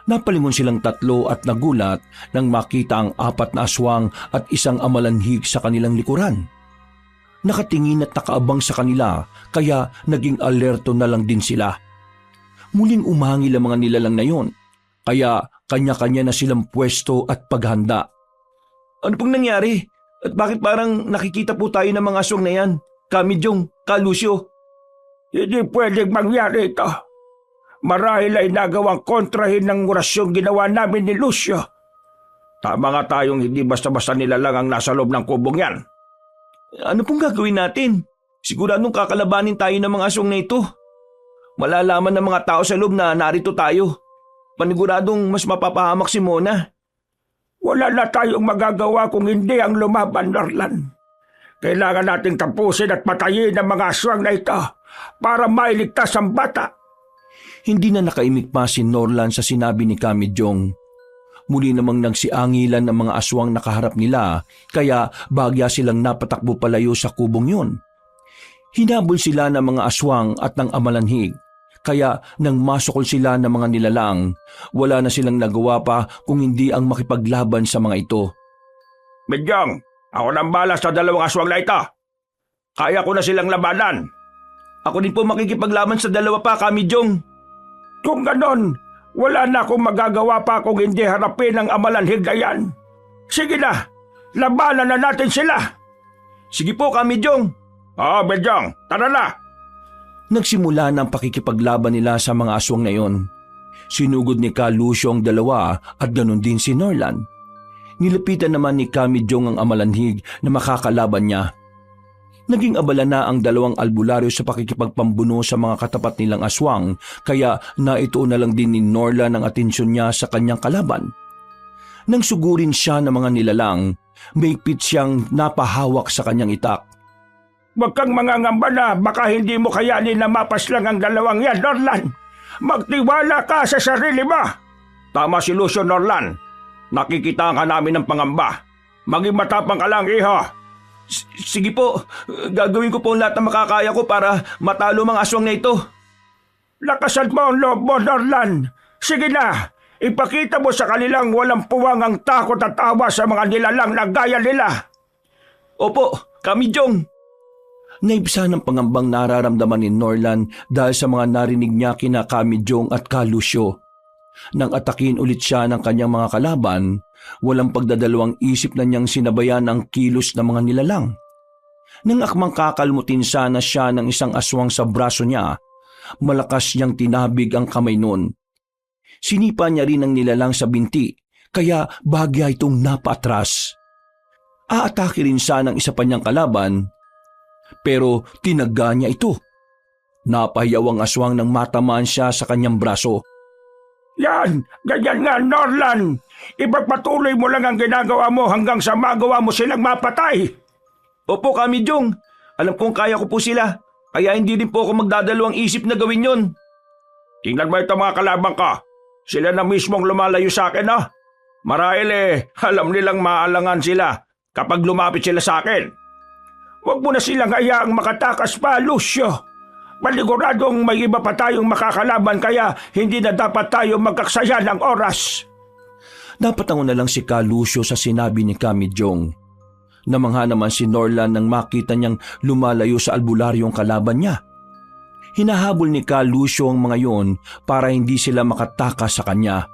Napalingon silang tatlo at nagulat nang makita ang 4 na aswang at isang amalanhig sa kanilang likuran. Nakatingin at nakaabang sa kanila kaya naging alerto na lang din sila. Muling umangil ang mga nilalang na yon, kaya kanya-kanya na silang pwesto at paghanda. Ano pong nangyari? At bakit parang nakikita po tayo ng mga aswang na yan? Kamidyong, Lucio. Hindi pwedeng mangyari ito. Marahil ay nagawang kontrahin ng orasyong ginawa namin ni Lucio. Tama nga tayong hindi basta-basta nilalang ang nasa loob ng kubong yan. Ano pong gagawin natin? Siguradong kakalabanin tayo ng mga aswang na ito. Malalaman ng mga tao sa loob na narito tayo. Paniguradong mas mapapahamak si Mona. Wala na tayong magagawa kung hindi ang lumaban, Norlan. Kailangan nating tapusin at patayin ang mga aswang na ito para mailigtas ang bata. Hindi na nakaimik pa si Norlan sa sinabi ni Kamijong. Muli namang nagsiangilan ang mga aswang nakaharap nila, kaya bagya silang napatakbo palayo sa kubong yun. Hinabol sila ng mga aswang at ng amalanhig, kaya nang masukol sila ng mga nilalang, wala na silang nagawa pa kung hindi ang makipaglaban sa mga ito. Medyong, ako nang balas sa dalawang aswang na ito. Kaya ko na silang labanan. Ako din po makikipaglaban sa dalawa pa, Kamijong. Kung ganon, wala na akong magagawa pa kung hindi harapin ang amalanhig na yan. Sige na, labanan na natin sila. Sige po, Kamijong. Medyong, tara na. Nagsimula ng pakikipaglaban nila sa mga aswang na yon. Sinugod ni Ka Lucio ang dalawa at ganon din si Norlan. Nilapitan naman ni Kamijong ang amalanhig na makakalaban niya. Naging abala na ang dalawang albularyo sa pakikipagpambuno sa mga katapat nilang aswang, kaya naituon na lang din ni Norlan ang atensyon niya sa kanyang kalaban. Nang sugurin siya ng mga nilalang, may pit siyang napahawak sa kanyang itak. Huwag kang mangangamba na baka hindi mo kayanin na mapaslang ang dalawang yan, Norlan. Magtiwala ka sa sarili mo. Tama si Lucio, Norlan. Nakikita ka namin ng pangamba. Maging matapang ka lang, iho. Sige po, gagawin ko po lahat na makakaya ko para matalo mga aswang na ito. Lakasan mo ang loob mo, Norlan. Sige na, ipakita mo sa kanilang walang puwang ang takot at awa sa mga nilalang na gaya nila. Opo, Kamijong. Naibsa ng pangambang nararamdaman ni Norlan dahil sa mga narinig niya kina Kamijong at Ka Lucio. Nang atakin ulit siya ng kanyang mga kalaban, walang pagdadalawang isip na niyang sinabayan ang kilos ng mga nilalang. Nang akmang kakalmutin sana siya ng isang aswang sa braso niya, malakas niyang tinabig ang kamay nun. Sinipa niya rin ang nilalang sa binti, kaya bahagya itong napaatras. Aatake rin sana ng isa pa niyang kalaban, pero tinaga niya ito. Napahiyaw ang aswang nang matamaan siya sa kanyang braso. Yan, ganyan nga, Norlan. Ipagpatuloy mo lang ang ginagawa mo hanggang sa magawa mo silang mapatay. Opo, Kamijong. Alam kong kaya ko po sila, kaya hindi din po ako magdadalawang isip na gawin yon. Tingnan mo ito mga kalabang ka. Sila na mismong lumalayo sa akin, ha? Marahil alam nilang maalangan sila kapag lumapit sila sa akin. Huwag mo na silang hayaang makatakas pa, Lucio. Maniguradong may iba pa tayong makakalaban kaya hindi na dapat tayo magkaksaya ng oras. Napatango na lang si Ka Lucio sa sinabi ni Kamijong. Namangha naman si Norlan nang makita niyang lumalayo sa albularyong kalaban niya. Hinahabol ni Ka Lucio ang mga yon para hindi sila makatakas sa kanya.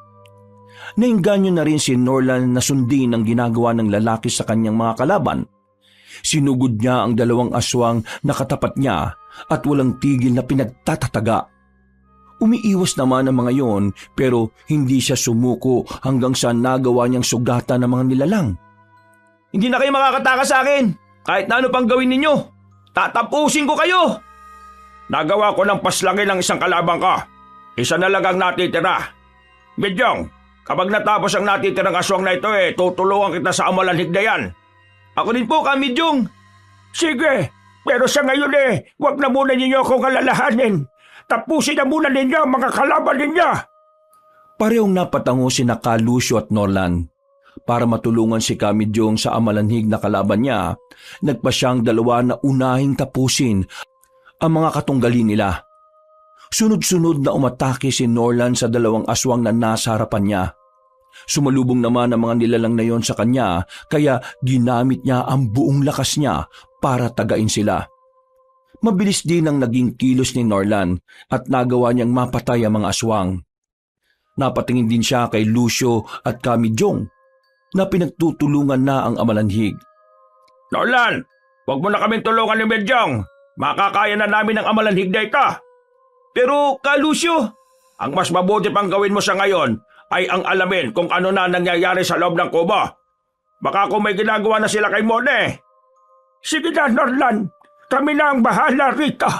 Nainganyo na rin si Norlan na sundin ang ginagawa ng lalaki sa kanyang mga kalaban. Sinugod niya ang dalawang aswang na katapat niya at walang tigil na pinagtatataga. Umiiwas naman ang mga yon pero hindi siya sumuko hanggang sa nagawa niyang sugatan ng mga nilalang. Hindi na kayo makakatakas sa akin! Kahit na ano pang gawin ninyo! Tatapusin ko kayo! Nagawa ko ng paslangin ang isang kalabang ka. Isa na lang ang natitira. Medyong, kapag natapos ang natitirang aswang na ito tutulungan kita sa amalanhig na yan. Ako din po, Kamijong. Sige, pero sa ngayon huwag na muna ninyo akong alalahanin. Tapusin na muna ninyo ang mga kalaban ninyo. Parehong napatango si Ka Lucio at Norlan. Para matulungan si Kamijong sa amalanhig na kalaban niya, nagpa siyang dalawa na unahing tapusin ang mga katunggali nila. Sunod-sunod na umatake si Norlan sa dalawang aswang na nasa harapan niya. Sumalubong naman ang mga nilalang na yon sa kanya, kaya ginamit niya ang buong lakas niya para tagain sila. Mabilis din ang naging kilos ni Norlan at nagawa niyang mapatay ang mga aswang. Napatingin din siya kay Lucio at Kamijong na pinagtutulungan na ang amalanhig. Norlan, huwag mo na kaming tulungan ni Medyong. Makakaya na namin ang amalanhig na ito. Pero, Ka Lucio, Ang mas mabuti pang gawin mo sa ngayon ay ang alamin kung ano na nangyayari sa loob ng kubo. Baka kung may ginagawa na sila kay Mone. Sige na, Norlan. Kami na ang bahala rito.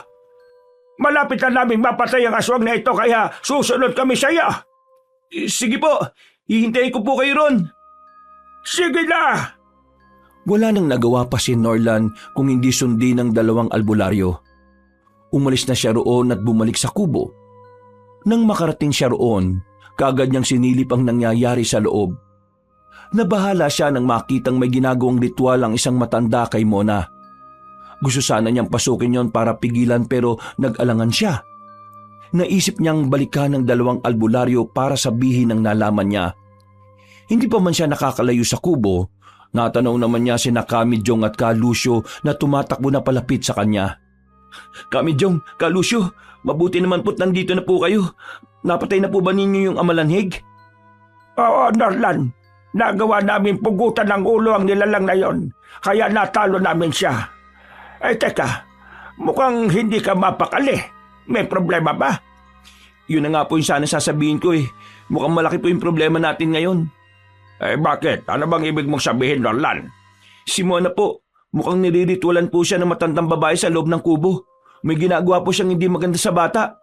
Malapit na namin mapatay ang aswang na ito kaya susunod kami sa iyo. Sige po, hihintayin ko po kayo ron. Sige na! Wala nang nagawa pa si Norlan kung hindi sundin ng dalawang albularyo. Umalis na siya roon at bumalik sa kubo. Nang makarating siya roon, kaagad niyang sinilip ang nangyayari sa loob. Nabahala siya nang makitang may ginagawang ritual ang isang matanda kay Mona. Gusto sana niyang pasukin yon para pigilan pero nag-alangan siya. Naisip niyang balikan ng dalawang albularyo para sabihin ang nalaman niya. Hindi pa man siya nakakalayo sa kubo, natanaw naman niya sina Kamijong at Ka Lucio na tumatakbo na palapit sa kanya. Kamijong, Ka Lucio, mabuti naman po't nandito na po kayo. Napatay na po ba ninyo yung amalanhig? Oo, Norlan. Nagawa namin pugutan ng ulo ang nilalang na yon, kaya natalo namin siya. Ay teka, mukhang hindi ka mapakali. May problema ba? Yun na nga po yung sana sasabihin ko eh. Mukhang malaki po yung problema natin ngayon. Eh bakit? Ano bang ibig mong sabihin, Norlan? Si Mona po, mukhang niriritualan po siya ng matandang babae sa loob ng kubo. May ginagawa po siyang hindi maganda sa bata.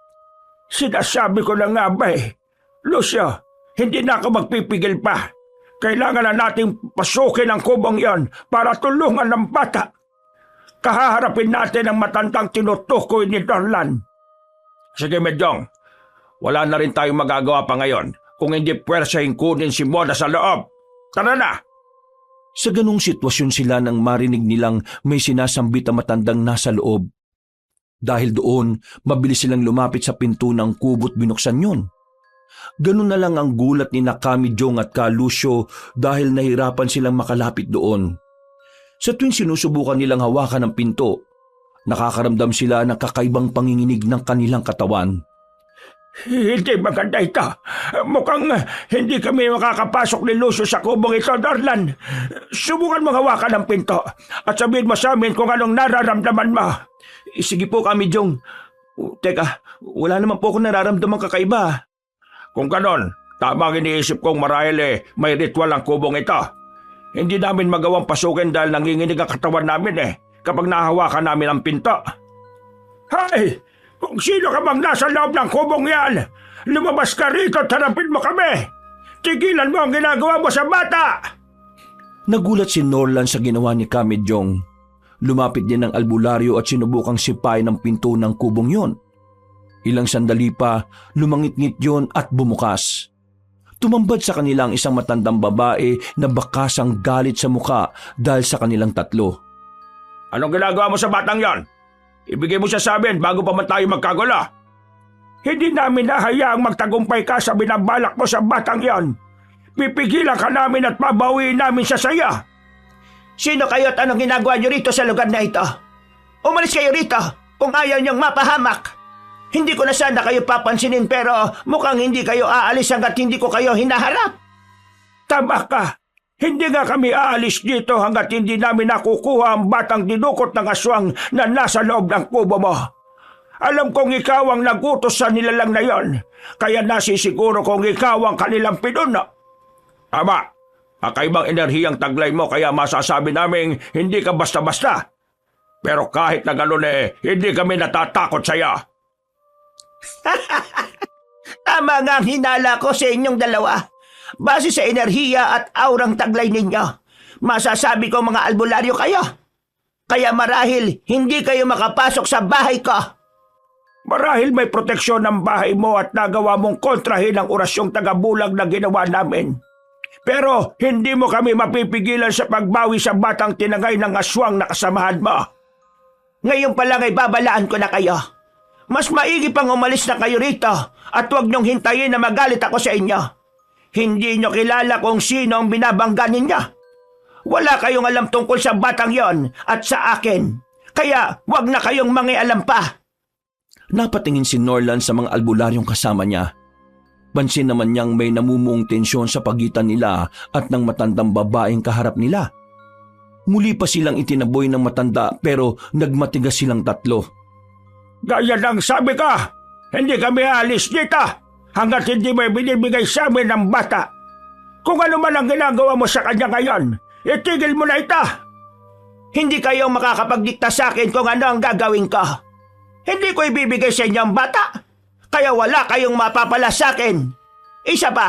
Sinasabi ko na nga ba eh. Lucio, hindi na ako magpipigil pa. Kailangan na nating pasukin ang kubong yon para tulungan ng bata. Kahaharapin natin ang matandang tinutukoy ni Norlan. Sige, Medyong. Wala na rin tayong magagawa pa ngayon kung hindi pwersahin kunin si Mona sa loob. Tara na! Sa ganung sitwasyon sila nang marinig nilang may sinasambit ang matandang nasa loob. Dahil doon, mabilis silang lumapit sa pinto ng kubo't binuksan yon. Ganun na lang ang gulat ni Kamijong at Ka Lucio dahil nahirapan silang makalapit doon. Sa tuwing sinusubukan nilang hawakan ang pinto, nakakaramdam sila ng kakaibang panginginig ng kanilang katawan. Hindi maganda ito. Mukhang hindi kami makakapasok ni Lucio sa kubong ito, Norlan. Subukan mo hawakan ang pinto at sabihin mo sa amin kung anong nararamdaman mo. Sige po, Kamijong. Teka, wala naman po akong nararamdaman kakaiba. Kung ganon, tama ang iniisip kong marahil may ritual ang kubong ito. Hindi namin magawang pasukin dahil nanginginig ang katawan namin kapag nahawakan namin ang pinto. Hay! Kung sino ka bang nasa loob ng kubong yan, lumabas ka rito at harapin mo kami! Tigilan mo ang ginagawa mo sa bata! Nagulat si Norlan sa ginawa ni Kamijong. Lumapit din ng albularyo at sinubukang sipain ang pinto ng kubong yon. Ilang sandali pa, lumangit-ngit yon at bumukas. Tumambad sa kanila ang isang matandang babae na bakasang galit sa muka dahil sa kanilang tatlo. Anong ginagawa mo sa batang yon? Ibigay mo siya sa amin bago pa man tayo magkagulo. Hindi namin nahayaang magtagumpay ka sa binabalak mo sa batang yon. Pipigilan ka namin at babawiin namin siya sa iyo. Sino kayo at anong ginagawa niyo rito sa lugar na ito? Umalis kayo rito kung ayaw niyong mapahamak. Hindi ko na sana kayo papansinin pero mukhang hindi kayo aalis hanggat hindi ko kayo hinaharap. Tama ka. Hindi nga kami aalis dito hanggat hindi namin nakukuha ang batang dinukot ng aswang na nasa loob ng kubo mo. Alam kong ikaw ang nagutos sa nilalang na yon, kaya nasisiguro kong ikaw ang kanilang pinuno. Tama. Kakaibang enerhiyang taglay mo kaya masasabi naming hindi ka basta-basta. Pero kahit na gano'n hindi kami natatakot sa iyo. Tama nga ang hinala ko sa inyong dalawa. Base sa enerhiya at aurang taglay ninyo, masasabi ko mga albularyo kayo. Kaya marahil hindi kayo makapasok sa bahay ko. Marahil may proteksyon ng bahay mo at nagawa mong kontrahin ang orasyong tagabulag na ginawa namin. Pero hindi mo kami mapipigilan sa pagbawi sa batang tinangay ng aswang na kasamahan mo. Ngayon pa lang ay babalaan ko na kayo. Mas maigi pang umalis na kayo rito at huwag niyong hintayin na magalit ako sa inyo. Hindi niyo kilala kung sino ang binabangga ninyo. Wala kayong alam tungkol sa batang yon at sa akin. Kaya huwag na kayong mangialam pa. Napatingin si Norlan sa mga albularyong kasama niya. Pansin naman niyang may namumuong tensyon sa pagitan nila at ng matandang babaeng kaharap nila. Muli pa silang itinaboy ng matanda pero nagmatigas silang tatlo. Gaya ng sabi ka, hindi kami alis dito hanggat hindi mo binibigay sa amin ng bata. Kung ano man ang ginagawa mo sa kanya ngayon, itigil mo na ito. Hindi kayo makakapagdikta sa akin kung ano ang gagawin ko. Hindi ko ibibigay sa inyo ang bata, kaya wala kayong mapapala sa akin. Isa pa,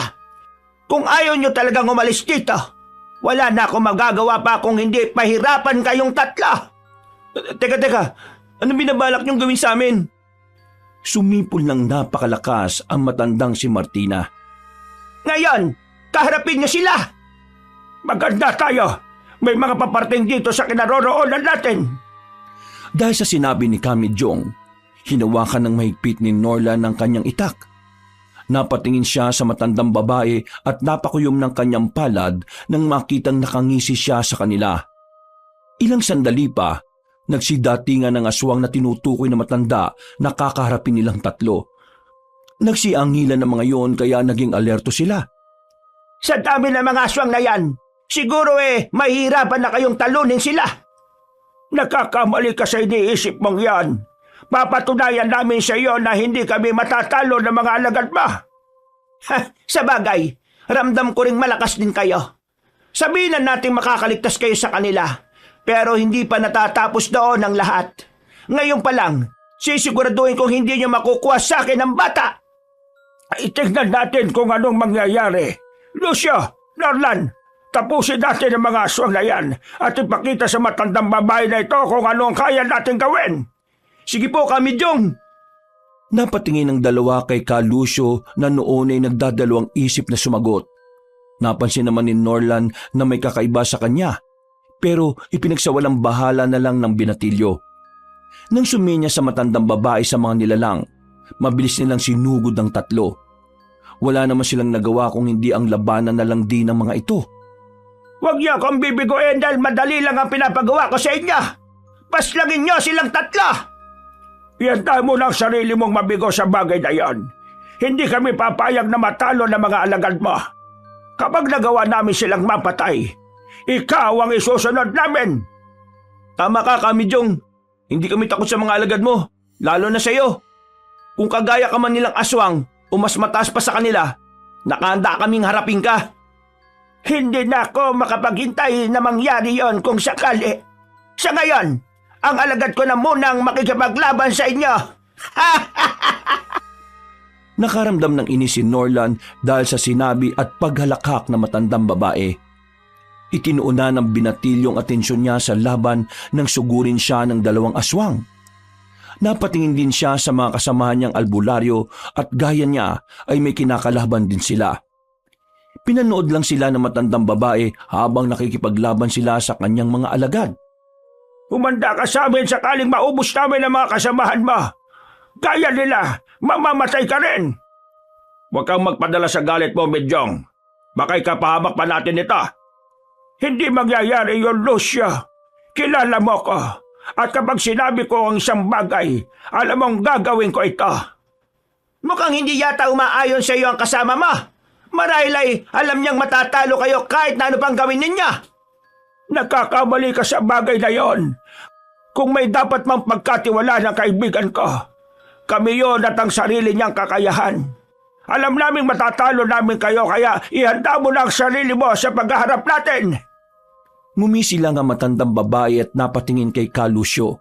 kung ayaw nyo talagang umalis dito, wala na akong magagawa pa kung hindi pahirapan kayong tatlo. Teka, anong binabalak niyong gawin sa amin? Sumipol ng napakalakas ang matandang si Martina. Ngayon, kaharapin nyo sila. Maganda tayo. May mga paparting dito sa kinaroroonan natin. Dahil sa sinabi ni Kami Jong, hinawakan ng mahigpit ni Norla ng kanyang itak. Napatingin siya sa matandang babae at napakuyom ng kanyang palad nang makitang nakangisi siya sa kanila. Ilang sandali pa, nagsidatingan ng aswang na tinutukoy na matanda na kakaharapin nilang tatlo. Nagsiangilan ng mga yon kaya naging alerto sila. Sa dami ng mga aswang na yan, siguro mahihirapan na kayong talunin sila. Nakakamali ka sa iniisip mong yan. Papatunayan namin sa iyo na hindi kami matatalo ng mga alagad mo. Sa bagay, ramdam ko ring malakas din kayo. Sabihin na natin makakaligtas kayo sa kanila, pero hindi pa natatapos doon ang lahat. Ngayon pa lang, sisiguraduhin kong hindi niyo makukuha sa akin ang bata. Itignan natin kung anong mangyayari. Lucio, Norlan, tapusin natin ang mga aswang na yan at ipakita sa matandang babae na ito kung ano ang kaya natin gawin. Sige po, Kami Jong! Napatingin ng dalawa kay Ka Lucio na noon ay nagdadalawang isip na sumagot. Napansin naman ni Norlan na may kakaiba sa kanya, pero ipinagsawalang bahala na lang ng binatilyo. Nang suminya sa matandang babae sa mga nilalang, mabilis nilang sinugod ng tatlo. Wala naman silang nagawa kung hindi ang labanan na lang din ng mga ito. Huwag niyo akong bibiguin dahil madali lang ang pinapagawa ko sa inyo. Paslangin niyo silang tatlo! Iyantahan mo lang sarili mong mabigo sa bagay na yan. Hindi kami papayag na matalo ng mga alagad mo. Kapag nagawa namin silang mapatay, ikaw ang isusunod namin. Tama ka, Kami Jong. Hindi kami takot sa mga alagad mo, lalo na sa iyo. Kung kagaya ka man nilang aswang o mas mataas pa sa kanila, nakahanda kaming harapin ka. Hindi na ako makapaghintay na mangyari yon kung sakali. Sa ngayon, ang alagad ko na munang makikipaglaban sa inyo. Nakaramdam ng inis si Norlan dahil sa sinabi at paghalakhak na matandang babae. Itinuuna ng binatilyong atensyon niya sa laban nang sugurin siya ng dalawang aswang. Napatingin din siya sa mga kasamahan niyang albularyo at gaya niya ay may kinakalaban din sila. Pinanood lang sila ng matandang babae habang nakikipaglaban sila sa kanyang mga alagad. Humanda ka sa amin sakaling maubos namin ang mga kasamahan mo. Kaya nila, mamamatay ka rin. Huwag kang magpadala sa galit mo, Medjong. Baka ikapahamak pa natin ito. Hindi mangyayari yun, Lucio. Kilala mo ko. At kapag sinabi ko ang isang bagay, alam mong gagawin ko ito. Mukhang hindi yata umaayon sa iyo ang kasama mo. Marahil ay alam niyang matatalo kayo kahit na ano pang gawin ninyo. Nagkakamali ka sa bagay na yon. Kung may dapat mang pagkatiwala ng kaibigan ko, kami yon at ang sarili niyang kakayahan. Alam naming matatalo namin kayo kaya ihanda mo na ang sarili mo sa paghaharap natin. Ngumisi lang ang matandang babae at napatingin kay Ka Lucio.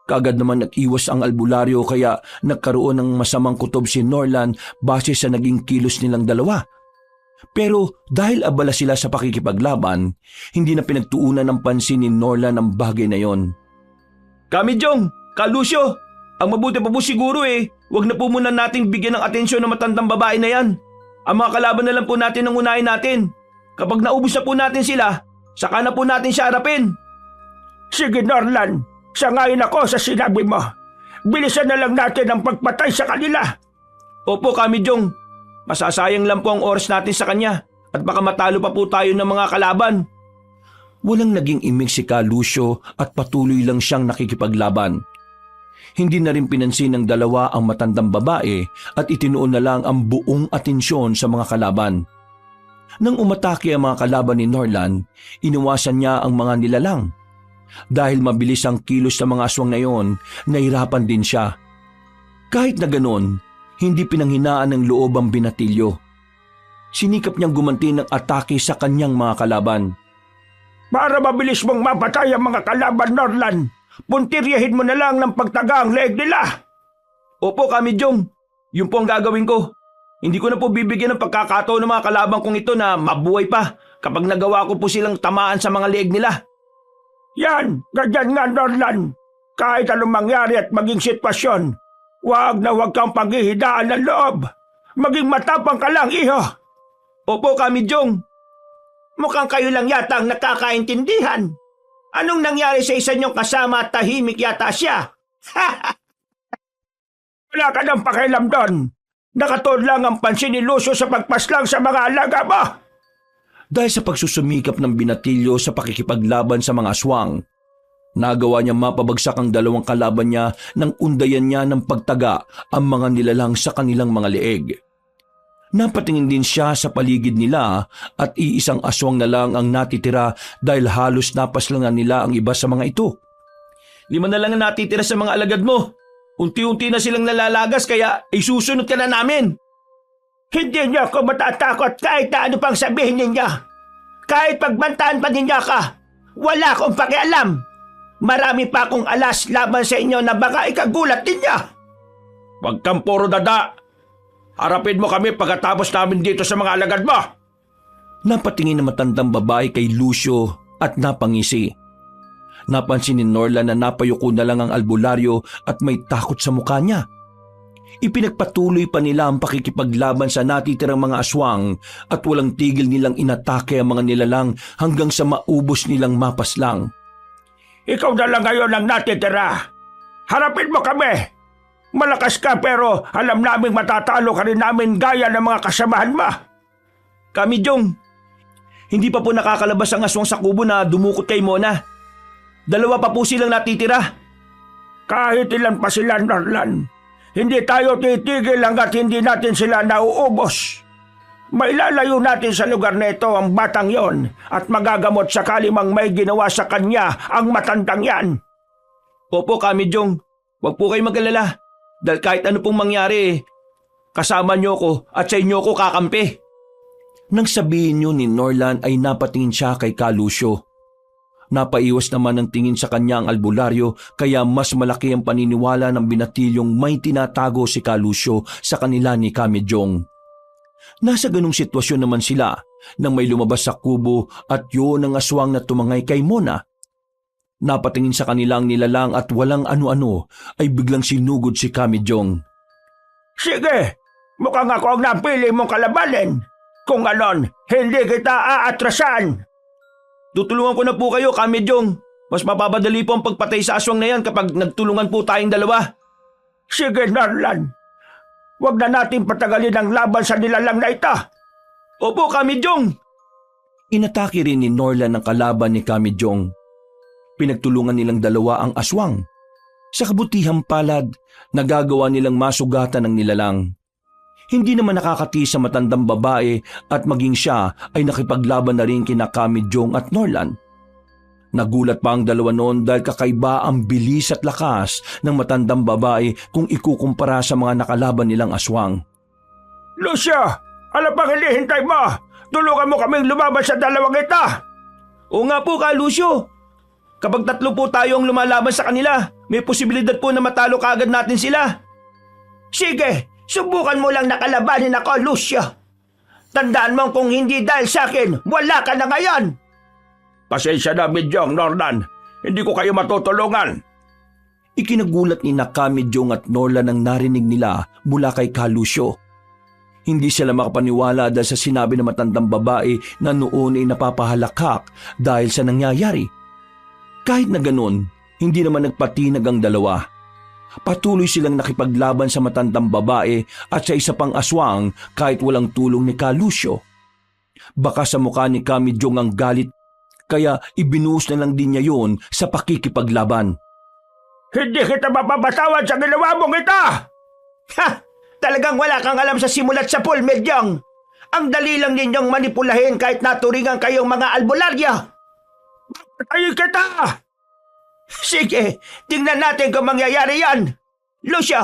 Kaagad naman nag-iwas ang albularyo kaya nagkaroon ng masamang kutob si Norlan base sa naging kilos nilang dalawa. Pero dahil abala sila sa pakikipaglaban, hindi na pinagtuunan ng pansin ni Norlan ang bagay na yon. Kami Jong, Ka Lucio, ang mabuti pa po siguro wag na po muna nating bigyan ng atensyon ng matandang babae na yan. Ang mga kalaban na lang po natin ang unahin natin. Kapag naubos na po natin sila, saka na po natin siya harapin. Sige Norlan, sangayon ako sa sinabi mo. Bilisan na lang natin ang pagpatay sa kanila. Opo, Kami Jong. Masasayang lang po ang oras natin sa kanya at baka matalo pa po tayo ng mga kalaban. Walang naging imik si Ka Lucio at patuloy lang siyang nakikipaglaban. Hindi na rin pinansin ng dalawa ang matandang babae at itinuon na lang ang buong atensyon sa mga kalaban. Nang umatake ang mga kalaban ni Norlan, iniwasan niya ang mga nilalang. Dahil mabilis ang kilos ng mga aswang na yon, nahirapan din siya. Kahit na ganon, hindi pinanghinaan ng loob ang binatilyo. Sinikap niyang gumanti ng atake sa kanyang mga kalaban. Para mabilis mong mapatay ang mga kalaban, Norlan, puntiryahin mo na lang ng pagtaga ang leeg nila. Opo, Kamidyong. Yun po ang gagawin ko. Hindi ko na po bibigyan ng pagkakataon ng mga kalabang kong ito na mabuhay pa kapag nagawa ko po silang tamaan sa mga leeg nila. Yan, ganyan nga, Norlan. Kahit anong mangyari at maging sitwasyon, huwag kang paghihidaan ng loob. Maging matapang ka lang, iho. Opo, Kamidyong. Mukhang kayo lang yata ang nakakaintindihan. Anong nangyari sa isa niyong kasama at tahimik yata siya? Wala ka ng pakialam doon. Nakatuon lang ang pansin ni Lucio sa pagpaslang sa mga alaga mo. Dahil sa pagsusumikap ng binatilyo sa pakikipaglaban sa mga aswang, nagawa niya mapabagsak ang dalawang kalaban niya nang undayan niya ng pagtaga ang mga nilalang sa kanilang mga leeg. Napatingin din siya sa paligid nila at iisang aswang na lang ang natitira dahil halos napaslangan nila ang iba sa mga ito. 5 na lang ang natitira sa mga alagad mo. Unti-unti na silang nalalagas kaya isusunod ka na namin. Hindi niyo ako matatakot kahit na ano pang sabihin ninyo. Kahit pagbantaan pa ninyo ka, wala akong pakialam. Marami pa akong alas laban sa inyo na baka ikagulat ninyo. Huwag kang puro dada. Harapin mo kami pagkatapos namin dito sa mga alagad mo. Napatingin na matandang babae kay Lucio at napangisi. Napansin ni Norla na napayuko na lang ang albularyo at may takot sa mukha niya. Ipinagpatuloy pa nila ang pakikipaglaban sa natitirang mga aswang at walang tigil nilang inatake ang mga nilalang hanggang sa maubos nilang mapaslang. Ikaw na lang ngayon ang natitira. Harapin mo kami. Malakas ka pero alam naming matatalo ka rin namin gaya ng mga kasamahan mo. Kamidyong, hindi pa po nakakalabas ang aswang sa kubo na dumukot kay Mona. 2 pa po silang natitira. Kahit ilan pa sila, Norlan, hindi tayo titigil hanggat hindi natin sila nauubos. Mailalayo natin sa lugar na ito ang batang yon at magagamot sakali mang may ginawa sa kanya ang matandang yan. Opo, Kamidyong. Huwag po kayo mag-alala. Dahil kahit ano pong mangyari, kasama niyo ko at sa inyo ko kakampi. Nang sabihin niyo ni Norlan ay napatingin siya kay Lucio. Napaiwas naman ang tingin sa kanya ang albularyo kaya mas malaki ang paniniwala ng binatilyong may tinatago si Lucio sa kanila ni Kamidyong. Nasa ganung sitwasyon naman sila nang may lumabas sa kubo at yun ang aswang na tumangay kay Mona. Napatingin sa kanilang nilalang at walang ano-ano ay biglang sinugod si Kamidyong. Sige, mukhang ako ang napili mong kalabanin. Kung ganon, hindi kita aatrasan. Tutulungan ko na po kayo, Kamidyong. Mas mapapadali po ang pagpatay sa aswang na yan kapag nagtulungan po tayong dalawa. Sige, Norlan. Huwag na natin patagalin ang laban sa nilalang na ito. Opo, Kamidyong. Inatake rin ni Norlan ang kalaban ni Kamidyong. Pinagtulungan nilang dalawa ang aswang. Sa kabutihang palad, nagagawa nilang masugatan ng nilalang. Hindi naman nakakatiis sa matandang babae at maging siya ay nakipaglaban na rin kina Kamidyong at Norlan. Nagulat pa ang dalawa noon dahil kakaiba ang bilis at lakas ng matandang babae kung ikukumpara sa mga nakalaban nilang aswang. Lucio, ano pang hinihintay mo? Tulungan mo kaming lumaban sa dalawang ito. Oo nga po, Lucio. Kapag 3 po tayo ang lumalaban sa kanila, may posibilidad po na matalo kaagad natin sila. Sige, subukan mo lang nakalabanin ako, Lucio. Tandaan mo kung hindi dahil sa akin, wala ka na ngayon. Pasensya na, Midyong, Norlan. Hindi ko kayo matutulungan. Ikinagulat ni Kamidyong at Norlan ang narinig nila mula kay Lucio. Hindi sila makapaniwala dahil sa sinabi ng matandang babae na noon ay napapahalakhak dahil sa nangyayari. Kahit na ganun, hindi naman nagpatinag ang dalawa. Patuloy silang nakipaglaban sa matandang babae at sa isa pang aswang kahit walang tulong ni Lucio. Baka sa mukha ni Kamidyong ang galit kaya ibinuhos na lang din niya yun sa pakikipaglaban. Hindi kita mapapatawad sa ginawa mong ito! Ha! Talagang wala kang alam sa simulat sa pool, Medyong. Ang dali lang ninyong manipulahin kahit naturingan kayong mga albularyo. Patayin kita! Sige, tingnan natin kung mangyayari yan. Lucio,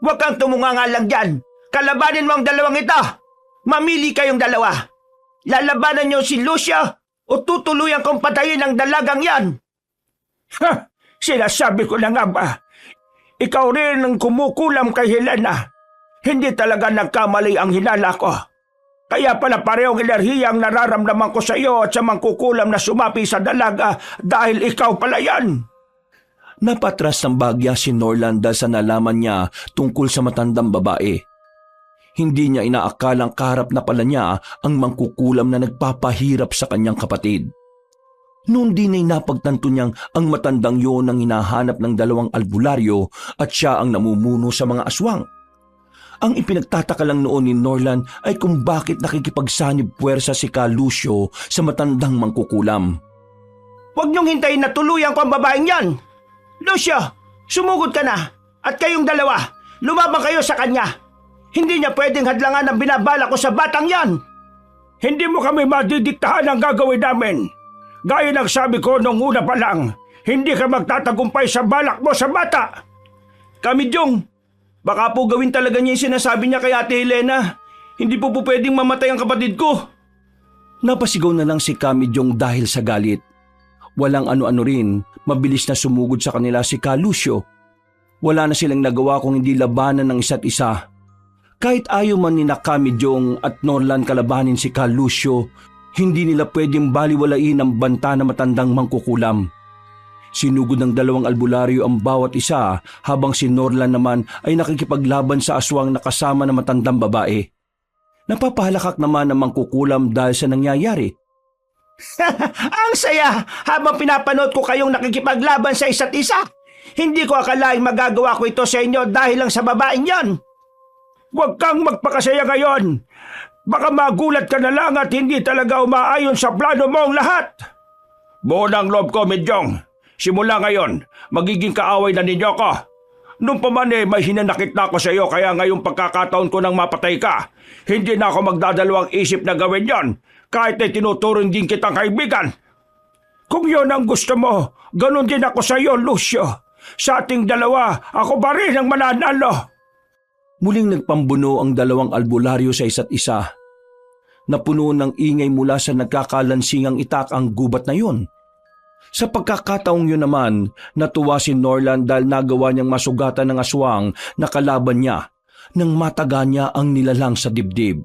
huwag kang tumunganga lang dyan. Kalabanin mo ang dalawang ito. Mamili kayong dalawa. Lalabanan niyo si Lucio o tutuluyan kong patayin ang dalagang yan? Ha! Sinasabi ko na nga ba? Ikaw rin ang kumukulam kay Helena. Hindi talaga nagkamali ang hinala ko. Kaya pala parehong enerhiya ang nararamdaman ko sa iyo at sa mangkukulam na sumapi sa dalaga dahil ikaw pala yan. Napatras ng bagya si Norland dahil sa nalaman niya tungkol sa matandang babae. Hindi niya inaakalang kaharap na pala niya ang mangkukulam na nagpapahirap sa kanyang kapatid. Noon din ay napagtanto niyang ang matandang yun ang hinahanap ng dalawang albularyo at siya ang namumuno sa mga aswang. Ang ipinagtataka lang noon ni Norland ay kung bakit nakikipagsanib puwersa si Ka Lucio sa matandang mangkukulam. Huwag niyong hintayin na tuluyan ko ang babaeng yan. Lucio, sumugod ka na. At kayong dalawa, lumabang kayo sa kanya. Hindi niya pwedeng hadlangan ang binabala ko sa batang yan. Hindi mo kami madidiktahan ang gagawin namin. Gaya ng sabi ko nung una pa lang, hindi ka magtatagumpay sa balak mo sa bata. Kamidyong, baka po gawin talaga niya yung sinasabi niya kay Ate Helena. Hindi po pwedeng mamatay ang kapatid ko. Napasigaw na lang si Kamidyong dahil sa galit. Walang ano-ano rin, mabilis na sumugod sa kanila si Ka Lucio. Wala na silang nagawa kung hindi labanan ng isa't isa. Kahit ayaw man ni Kamidyong at Norland kalabanin si Ka Lucio, hindi nila pwedeng baliwalain ang banta na matandang mangkukulam. Sinugod ng dalawang albularyo ang bawat isa habang si Norland naman ay nakikipaglaban sa aswang na kasama ng matandang babae. Napapahalakak naman ang mangkukulam dahil sa nangyayari. Ang saya habang pinapanood ko kayong nakikipaglaban sa isa't isa. Hindi ko akalaing magagawa ko ito sa inyo dahil lang sa babaeng yan. Huwag kang magpakasaya ngayon. Baka magulat ka na lang at hindi talaga umaayon sa plano mo ang lahat. Buo ng loob ko, Medyong. Simula ngayon, magiging kaaway na ninyo ko. Nung pa man may hinanakit na ako sa iyo kaya ngayong pagkakataon ko nang mapatay ka. Hindi na ako magdadalawang isip na gawin yon kahit ay tinuturing din kitang kaibigan. Kung yon ang gusto mo, ganun din ako sa iyo, Lucio. Sa ating dalawa, ako ba rin ang mananalo? Muling nagpambuno ang dalawang albularyo sa isa't isa. Napuno ng ingay mula sa nagkakalansingang itak ang gubat na yun. Sa pagkakataong yun naman, natuwa si Norland dahil nagawa niyang masugatan ng aswang na kalaban niya nang mataga niya ang nilalang sa dibdib.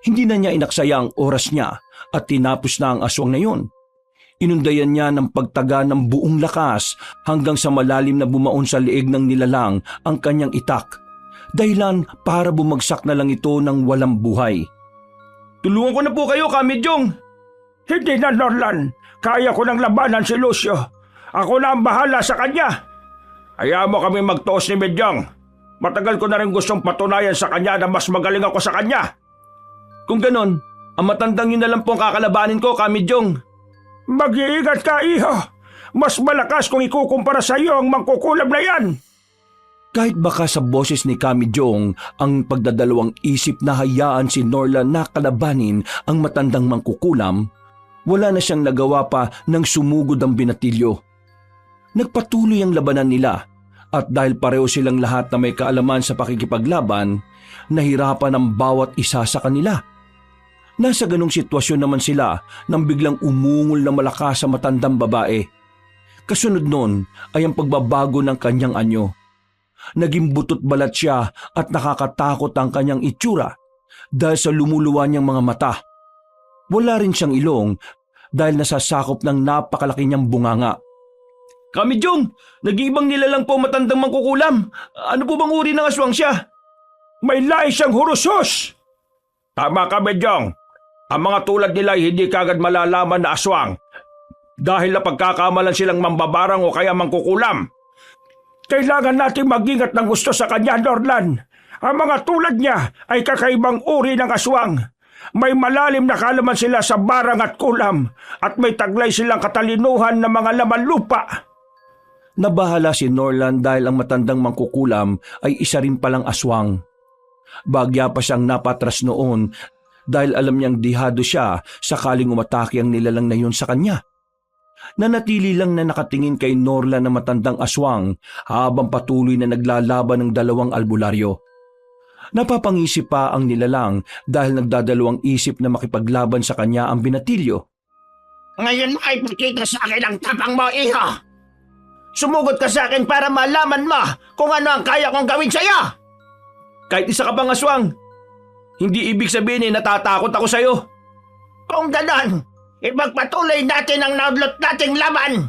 Hindi na niya inaksaya ang oras niya at tinapos na ang aswang na yun. Inundayan niya ng pagtaga ng buong lakas hanggang sa malalim na bumaon sa liig ng nilalang ang kanyang itak. Dahilan para bumagsak na lang ito ng walang buhay. Tulungan ko na po kayo, Kamidyong. Hindi na, Norland. Kaya ko nang labanan si Lucio. Ako na ang bahala sa kanya. Hayaan mo kami magtuos ni Medyong. Matagal ko na rin gustong patunayan sa kanya na mas magaling ako sa kanya. Kung ganon, ang matandang yun na lang po ang kakalabanin ko, Kamidyong. Mag-iingat ka, iho. Mas malakas kung ikukumpara sa iyo ang mangkukulam na yan. Kahit baka sa boses ni Kamidyong ang pagdadalawang isip na hayaan si Norland na kalabanin ang matandang mangkukulam, wala na siyang nagawa pa nang sumugod ang binatilyo. Nagpatuloy ang labanan nila at dahil pareho silang lahat na may kaalaman sa pakikipaglaban, nahirapan ang bawat isa sa kanila. Nasa ganong sitwasyon naman sila nang biglang umungol na malakas sa matandang babae. Kasunod nun ay ang pagbabago ng kanyang anyo. Naging butot balat siya at nakakatakot ang kanyang itsura dahil sa lumuluwa niyang mga mata. Wala rin siyang ilong dahil nasasakop ng napakalaki niyang bunganga. Kamidyong, nag-iibang nilalang po matandang mangkukulam. Ano po bang uri ng aswang siya? May lahi siyang hurusos. Tama ka, Medyong. Ang mga tulad nila hindi kagad malalaman na aswang dahil na pagkakamalan silang mambabarang o kaya mangkukulam. Kailangan natin mag-ingat ng gusto sa kanya, Norland. Ang mga tulad niya ay kakaibang uri ng aswang. May malalim na kaalaman sila sa barang at kulam at may taglay silang katalinuhan ng mga laman lupa. Nabahala si Norland dahil ang matandang mangkukulam ay isa rin palang aswang. Bagya pa siyang napatras noon dahil alam niyang dihado siya sakaling umatake ang nilalang na yun sa kanya. Nanatili lang na nakatingin kay Norland na matandang aswang habang patuloy na naglalaban ng dalawang albularyo. Napapangisip pa ang nilalang dahil nagdadalawang isip na makipaglaban sa kanya ang binatilyo. Ngayon ay pakita sa akin ang tapang mo, iho. Sumugod ka sa akin para malaman mo kung ano ang kaya kong gawin sa'yo. Kahit isa ka pang aswang, hindi ibig sabihin natatakot ako sa'yo. Kung ganon, ipagpatuloy natin ang naudlot nating laban.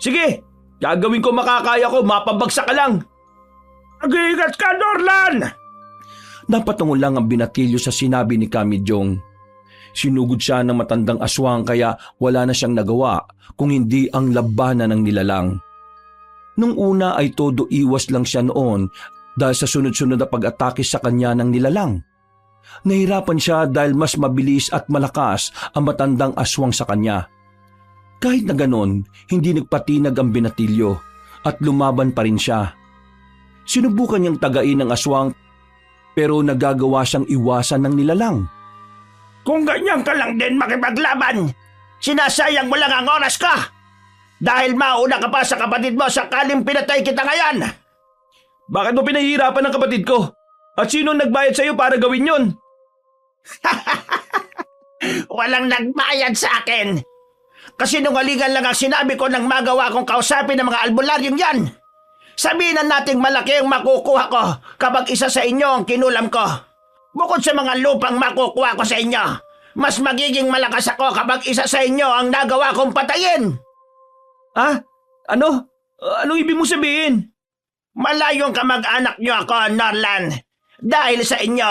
Sige, gagawin ko makakaya ko, mapabagsak ka lang. Mag-iingat ka, Norlan! Napatungo lang ang binatilyo sa sinabi ni Kamijong. Sinugod siya ng matandang aswang kaya wala na siyang nagawa kung hindi ang labanan ng nilalang. Nung una ay todo iwas lang siya noon dahil sa sunod-sunod na pag-atake sa kanya ng nilalang. Nahirapan siya dahil mas mabilis at malakas ang matandang aswang sa kanya. Kahit na ganon, hindi nagpatinag ang binatilyo at lumaban pa rin siya. Sinubukan niyang tagain ang aswang pero nagagawa siyang iwasan ng nilalang. Kung ganyan ka lang din makipaglaban, sinasayang mo lang ang oras ka. Dahil mauna ka pa sa kapatid mo sakaling pinatay kita ngayon. Bakit mo pinahihirapan ang kapatid ko? At sino nagbayad sa iyo para gawin yon? Walang nagbayad sa akin. Kasi nungalingan lang ang sinabi ko nang magawa kong kausapin ng mga albularyong yan. Sabihin na nating malaki ang makukuha ko kapag isa sa inyo ang kinulam ko. Bukod sa mga lupang makukuha ko sa inyo, mas magiging malakas ako kapag isa sa inyo ang nagawa kong patayin. Ah? Ano? Anong ibig mo sabihin? Malayong kamag-anak niyo ako, Norlan. Dahil sa inyo,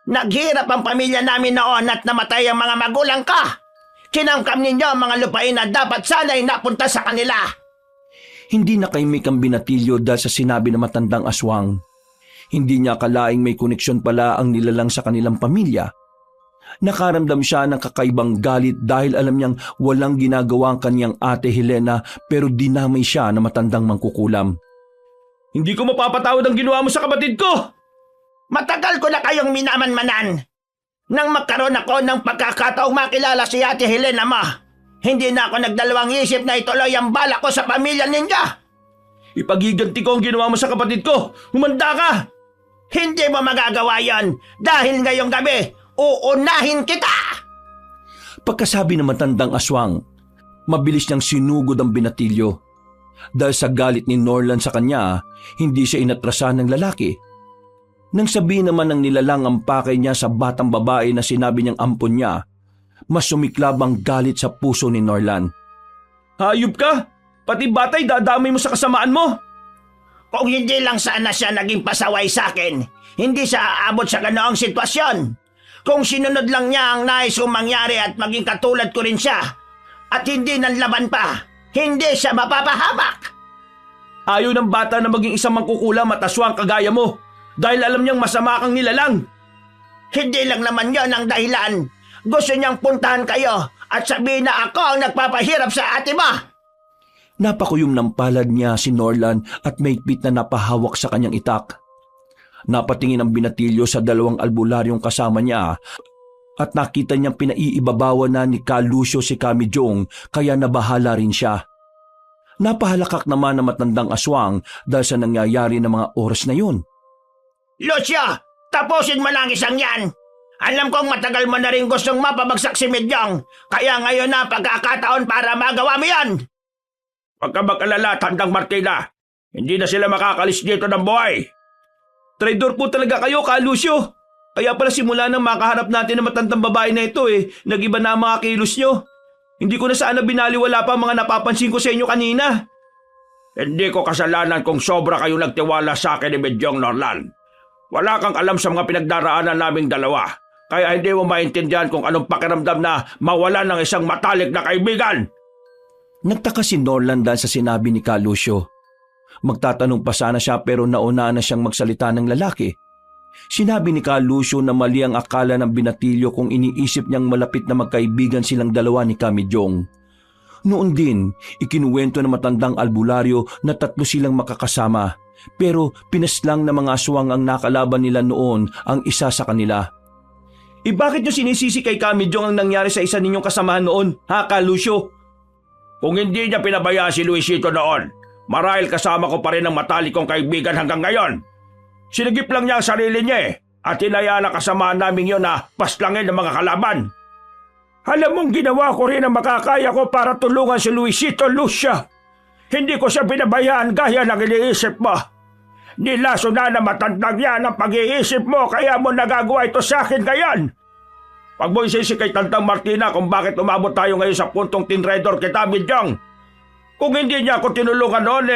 naghirap ang pamilya namin noon at namatay ang mga magulang ko. Kinamkam ninyo ang mga lupain na dapat sana'y napunta sa kanila. Hindi nakaimik ang binatilyo dahil sa sinabi ng matandang aswang. Hindi niya akalaing may koneksyon pala ang nilalang sa kanilang pamilya. Nakaramdam siya ng kakaibang galit dahil alam niyang walang ginagawa ang kanyang ate Helena pero dinamay siya na matandang mangkukulam. Hindi ko mapapatawad ang ginawa mo sa kapatid ko! Matagal ko na kayong minaman-manan. Nang magkaroon ako ng pagkakataong makilala si ate Helena mo, hindi na ako nagdalawang isip na ituloy ang balak ko sa pamilya ninyo. Ipagiganti ko ang ginawa mo sa kapatid ko! Humanda ka! Hindi mo magagawa yon dahil ngayong gabi, uunahin kita! Pagkasabi ng matandang aswang, mabilis niyang sinugod ang binatilyo. Dahil sa galit ni Norlan sa kanya, hindi siya inatrasan ng lalaki. Nang sabihin naman ng nilalang ang pakay niya sa batang babae na sinabi niyang ampon niya, mas sumiklab ang galit sa puso ni Norlan. Hayop ka! Pati batay dadamay mo sa kasamaan mo! Kung hindi lang sana siya naging pasaway sa akin, hindi siya aabot sa ganoong sitwasyon. Kung sinunod lang niya ang nais kong mangyari at maging katulad ko rin siya, at hindi nanlaban pa, hindi siya mapapahamak. Ayaw ng bata na maging isang mangkukulam at aswang kagaya mo dahil alam niyang masama kang nilalang. Hindi lang naman yon ang dahilan. Gusto niyang puntahan kayo at sabihin na ako ang nagpapahirap sa ate mo. Napakuyom ng palad niya si Norlan at maigpit na napahawak sa kanyang itak. Napatingin ang binatilyo sa dalawang albularyong kasama niya at nakita niyang pinaiibabawan na ni Ka Lucio si Kamijong kaya nabahala rin siya. Napahalakak naman ang matandang aswang dahil sa nangyayari ng mga oras na yun. Lucio, tapusin mo lang isang yan. Alam kong matagal mo na rin gustong mapabagsak si Medyong, kaya ngayon na pagkakataon para magawa mo yan. Huwag ka mag-alala, Tandang Martina. Hindi na sila makakalis dito ng buhay. Traidor po talaga kayo, Ka Lucio. Kaya pala simula nang makaharap natin ang matandang babae na ito nag-iba na ang mga kilos nyo. Hindi ko na sana binaliwala pa ang mga napapansin ko sa inyo kanina. Hindi ko kasalanan kung sobra kayo nagtiwala sa akin ni Medyong, Norlan. Wala kang alam sa mga pinagdaraanan naming dalawa. Kaya hindi mo maintindihan kung anong pakiramdam na mawalan ng isang matalik na kaibigan. Nagtaka si Norlan dahil sa sinabi ni Ka Lucio. Magtatanong pa sana siya pero nauna na siyang magsalita ng lalaki. Sinabi ni Ka Lucio na mali ang akala ng binatilyo kung iniisip niyang malapit na magkaibigan silang dalawa ni Kamijong. Noon din, ikinuwento ng matandang albularyo na 3 silang makakasama pero pinaslang na mga aswang ang nakalaban nila noon ang isa sa kanila. Bakit niyo sinisisi kay Kamijong ang nangyari sa isa ninyong kasamahan noon, ha Ka Lucio? Kung hindi niya pinabayaan si Luisito noon, marahil kasama ko pa rin ang matalik kong kaibigan hanggang ngayon. Sinigip lang niya ang sarili niya at hinayaan ang kasamaan namin yon na paslangin ng mga kalaban. Alam mong ginawa ko rin ang makakaya ko para tulungan si Luisito, Lucia. Hindi ko siya binabayaan gaya ng iniisip mo. Nilaso na matandang yan ang pag-iisip mo kaya mo nagagawa ito sa akin ngayon. Pag mo isisi kay Tandang Martina kung bakit umabot tayo ngayon sa puntong tinredor kita, Midyong. Kung hindi niya ako tinulungan noon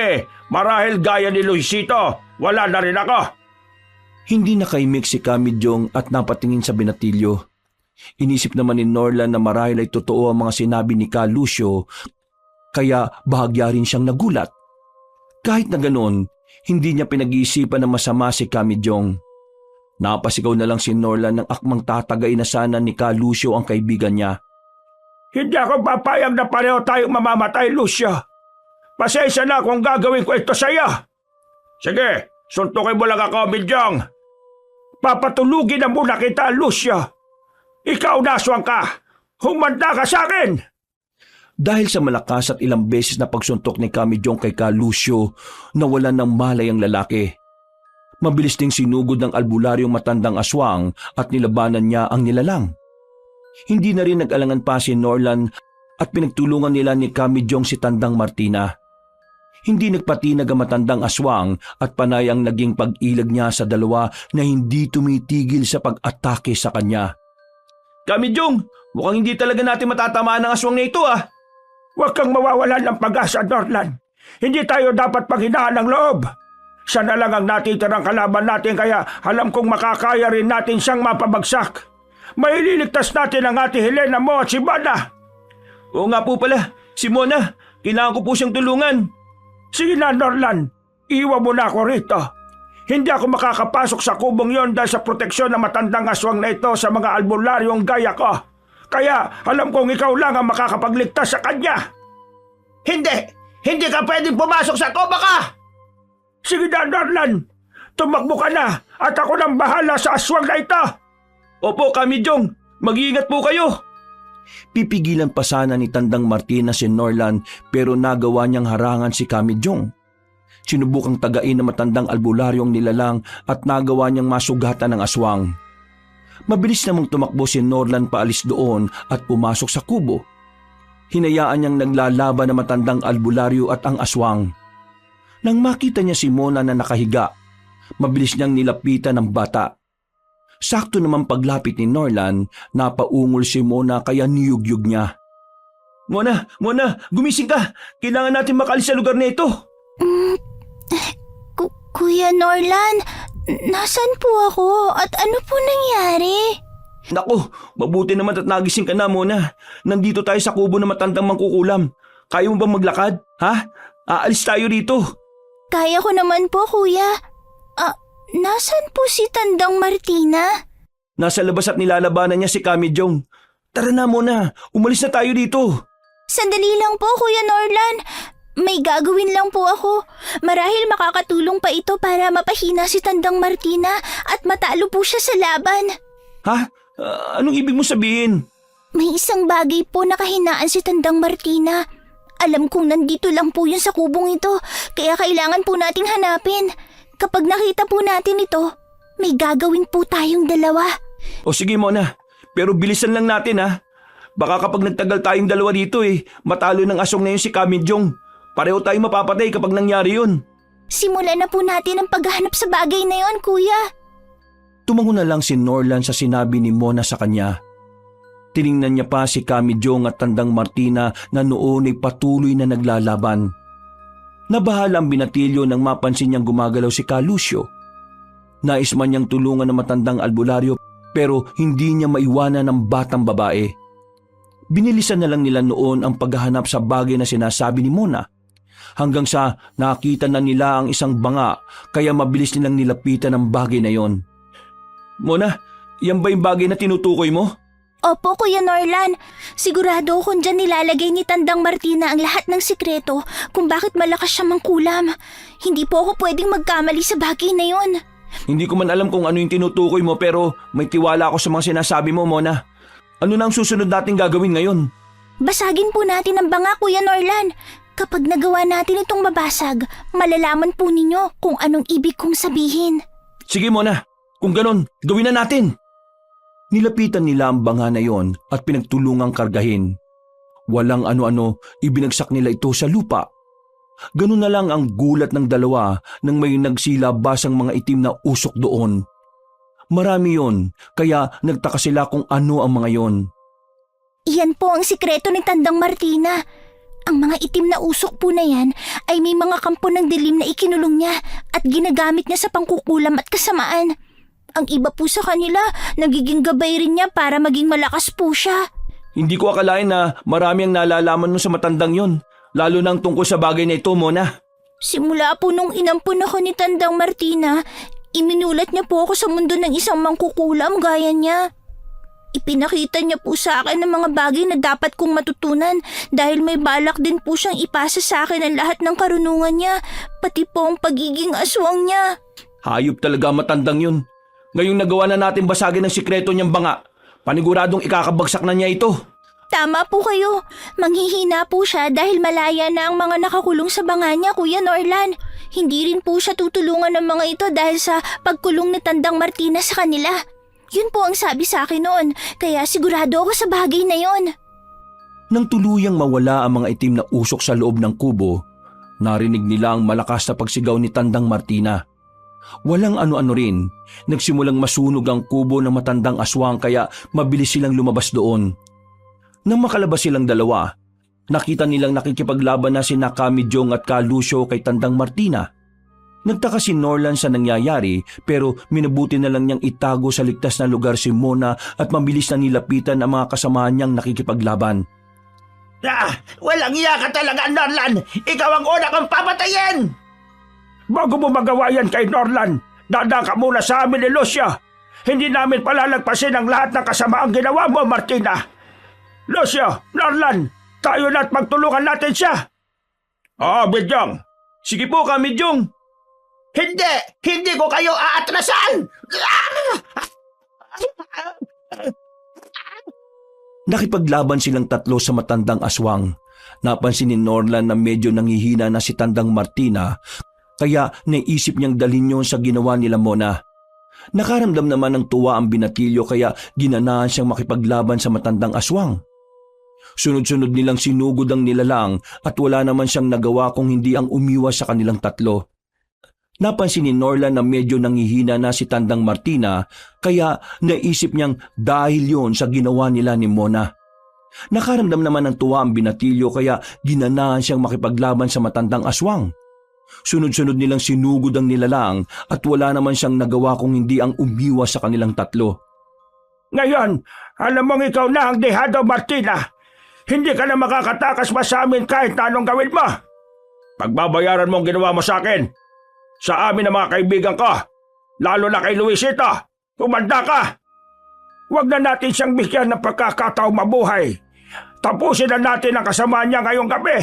marahil gaya ni Luisito, wala na rin ako. Hindi nakaimik si Kamidyong at napatingin sa binatilyo. Inisip naman ni Norlan na marahil ay totoo ang mga sinabi ni Ka Lucio, kaya bahagya rin siyang nagulat. Kahit na ganon, hindi niya pinag-iisipan na masama si Kamidyong. Napasigaw na lang si Norlan ng akmang tatagay na sana ni Ka Lucio ang kaibigan niya. Hindi ako papayag na pareho tayong mamamatay, Lucia. Pasensya na kung gagawin ko ito sa iyo. Sige, suntukin mo lang ako, Midyong. Papatulugin na muna kita, Lucia. Ikaw naswang ka. Humanda ka sa akin. Dahil sa malakas at ilang beses na pagsuntok ni Kamidyong kay Ka Lucio, nawalan ng malay ang lalaki. Mabilis ding sinugod ng albularyong matandang aswang at nilabanan niya ang nilalang. Hindi na rin nag-alangan pa si Norlan at pinagtulungan nila ni Kamidyong si Tandang Martina. Hindi nagpatinag ang matandang aswang at panay ang naging pag-ilag niya sa dalawa na hindi tumitigil sa pag-atake sa kanya. Kamidyong, mukhang hindi talaga natin matatamaan ng aswang na ito ah. Huwag kang mawawalan ng pag-asa, Norlan. Hindi tayo dapat panghinaan ng loob. Siya na lang ang natitirang kalaban natin kaya alam kong makakaya rin natin siyang mapabagsak. Maililigtas natin ang ate Helena mo at si Mona. Oo nga po pala, si Mona. Kailangan ko po siyang tulungan. Sige na, Norlan. Iwan mo na ako rito. Hindi ako makakapasok sa kubong yon dahil sa proteksyon ng matandang aswang na ito sa mga albularyong gaya ko. Kaya alam kong ikaw lang ang makakapagligtas sa kanya. Hindi! Hindi ka pwedeng pumasok sa kubo ka! Sige na, Norlan. Tumakbo ka na at ako nang bahala sa aswang na ito. Opo, Kamidyong. Mag-iingat po kayo. Pipigilan pa sana ni Tandang Martina si Norlan pero nagawa niyang harangan si Kamidyong. Sinubukang tagain ng matandang albularyong nilalang at nagawa niyang masugatan ng aswang. Mabilis namang tumakbo si Norlan paalis doon at pumasok sa kubo. Hinayaan niyang naglalaban ng matandang albularyo at ang aswang. Nang makita niya si Mona na nakahiga, mabilis niyang nilapitan ng bata. Sakto naman paglapit ni Norlan, napaungol si Mona kaya niyugyug niya. Mona, gumising ka! Kailangan natin makalis sa lugar na ito! Kuya Norlan, nasan po ako at ano po nangyari? Naku, mabuti naman at nagising ka na, Mona. Nandito tayo sa kubo na matandang mangkukulam. Kaya mo bang maglakad? Ha? Aalis tayo rito. Kaya ko naman po, kuya. Nasan po si Tandang Martina? Nasa labas at nilalabanan niya si Kamidyong. Tara na, Mona. Umalis na tayo dito. Sandali lang po, Kuya Norlan. May gagawin lang po ako. Marahil makakatulong pa ito para mapahina si Tandang Martina at matalo po siya sa laban. Ha? Anong ibig mo sabihin? May isang bagay po na kahinaan si Tandang Martina. Alam kong nandito lang po yun sa kubong ito, kaya kailangan po nating hanapin. Kapag nakita po natin ito, may gagawin po tayong dalawa. O sige, Mona. Pero bilisan lang natin ha. Baka kapag nagtagal tayong dalawa dito matalo ng asong na yun si Kamidyong. Pareho tayong mapapatay kapag nangyari yun. Simulan na po natin ang paghahanap sa bagay na yun, kuya. Tumango na lang si Norlan sa sinabi ni Mona sa kanya. Tiningnan niya pa si Kamidyong at Tandang Martina na noon ay patuloy na naglalaban. Nabahala ang binatilyo nang mapansin niyang gumagalaw si Ka Lucio. Nais man niyang tulungan ng matandang albularyo pero hindi niya maiwanan ng batang babae. Binilisan na lang nila noon ang paghahanap sa bagay na sinasabi ni Mona. Hanggang sa nakita na nila ang isang banga kaya mabilis nilang nilapitan ang bagay na yon. Mona, yan ba yung bagay na tinutukoy mo? Opo, Kuya Norlan. Sigurado akong dyan nilalagay ni Tandang Martina ang lahat ng sikreto kung bakit malakas siya mangkulam. Hindi po ako pwedeng magkamali sa bagay na yon. Hindi ko man alam kung ano yung tinutukoy mo pero may tiwala ako sa mga sinasabi mo, Mona. Ano na ang susunod nating gagawin ngayon? Basagin po natin ang banga, Kuya Norlan. Kapag nagawa natin itong mabasag, malalaman po ninyo kung anong ibig kong sabihin. Sige, Mona. Kung ganon, gawin na natin. Nilapitan nila ang banga na yon at pinagtulungang kargahin. Walang ano-ano, ibinagsak nila ito sa lupa. Ganun na lang ang gulat ng dalawa nang may nagsilabasang mga itim na usok doon. Marami yon, kaya nagtaka sila kung ano ang mga yon. Iyan po ang sikreto ni Tandang Martina. Ang mga itim na usok po na yan ay may mga kampo ng dilim na ikinulong niya at ginagamit niya sa pangkukulam at kasamaan. Ang iba po sa kanila, nagiging gabay rin niya para maging malakas po siya. Hindi ko akalain na marami ang nalalaman mo sa matandang yon, lalo nang tungkol sa bagay na ito, Mona. Simula po nung inampun ako ni Tandang Martina, iminulat niya po ako sa mundo ng isang mangkukulam gaya niya. Ipinakita niya po sa akin ang mga bagay na dapat kong matutunan dahil may balak din po siyang ipasa sa akin ang lahat ng karunungan niya, pati po ang pagiging aswang niya. Hayop talaga ang matandang yun. Ngayong nagawa na natin basagin ang sikreto niyang banga, paniguradong ikakabagsak na niya ito. Tama po kayo. Manghihina po siya dahil malaya na ang mga nakakulong sa banga niya, Kuya Norlan. Hindi rin po siya tutulungan ng mga ito dahil sa pagkulong ni Tandang Martina sa kanila. Yun po ang sabi sa akin noon, kaya sigurado ako sa bagay na yon. Nang tuluyang mawala ang mga itim na usok sa loob ng kubo, narinig nila ang malakas na pagsigaw ni Tandang Martina. Walang ano-ano rin, nagsimulang masunog ang kubo ng matandang aswang kaya mabilis silang lumabas doon. Nang makalabas silang dalawa, nakita nilang nakikipaglaban na sina Kamijong at Ka Lucio kay Tandang Martina. Nagtaka si Norlan sa nangyayari pero minabuti na lang niyang itago sa ligtas na lugar si Mona at mabilis na nilapitan ang mga kasamahan niyang nakikipaglaban. Walang iya ka talaga, Norlan! Ikaw ang una kong papatayin! Bago mo magawa yan kay Norlan, dadaan ka muna sa amin ni Lucio. Hindi namin palalagpasin ang lahat ng kasamaang ginawa mo, Martina. Lucio, Norlan, tayo na't magtulungan natin siya. Bidyong. Sige po, Kamijong. Hindi ko kayo aatrasan! Nakipaglaban silang tatlo sa matandang aswang. Napansin ni Norlan na medyo nanghihina na si Tandang Martina, kaya naisip niyang dalhin yun sa ginawa nila Mona. Nakaramdam naman ng tuwa ang binatilyo kaya ginanahan siyang makipaglaban sa matandang aswang. Sunod-sunod nilang sinugod ang nilalang at wala naman siyang nagawa kung hindi ang umiwas sa kanilang tatlo. Napansin ni Norlan na medyo nanghihina na si Tandang Martina kaya naisip niyang dahil yon sa ginawa nila ni Mona. Nakaramdam naman ng tuwa ang binatilyo kaya ginanahan siyang makipaglaban sa matandang aswang. Sunod-sunod nilang sinugod ang nilalang at wala naman siyang nagawa kung hindi ang umiwas sa kanilang tatlo. Ngayon, alam mong ikaw na ang dehado, Martina. Hindi ka na makakatakas pa sa amin kahit na anong gawin mo. Pagbabayaran mo ang ginawa mo sa akin. Sa amin ang mga kaibigan ko, lalo na kay Luisito, humanda ka. Huwag na natin siyang bigyan ng pagkakataong mabuhay. Tapusin na natin ang kasama niya ngayong gabi.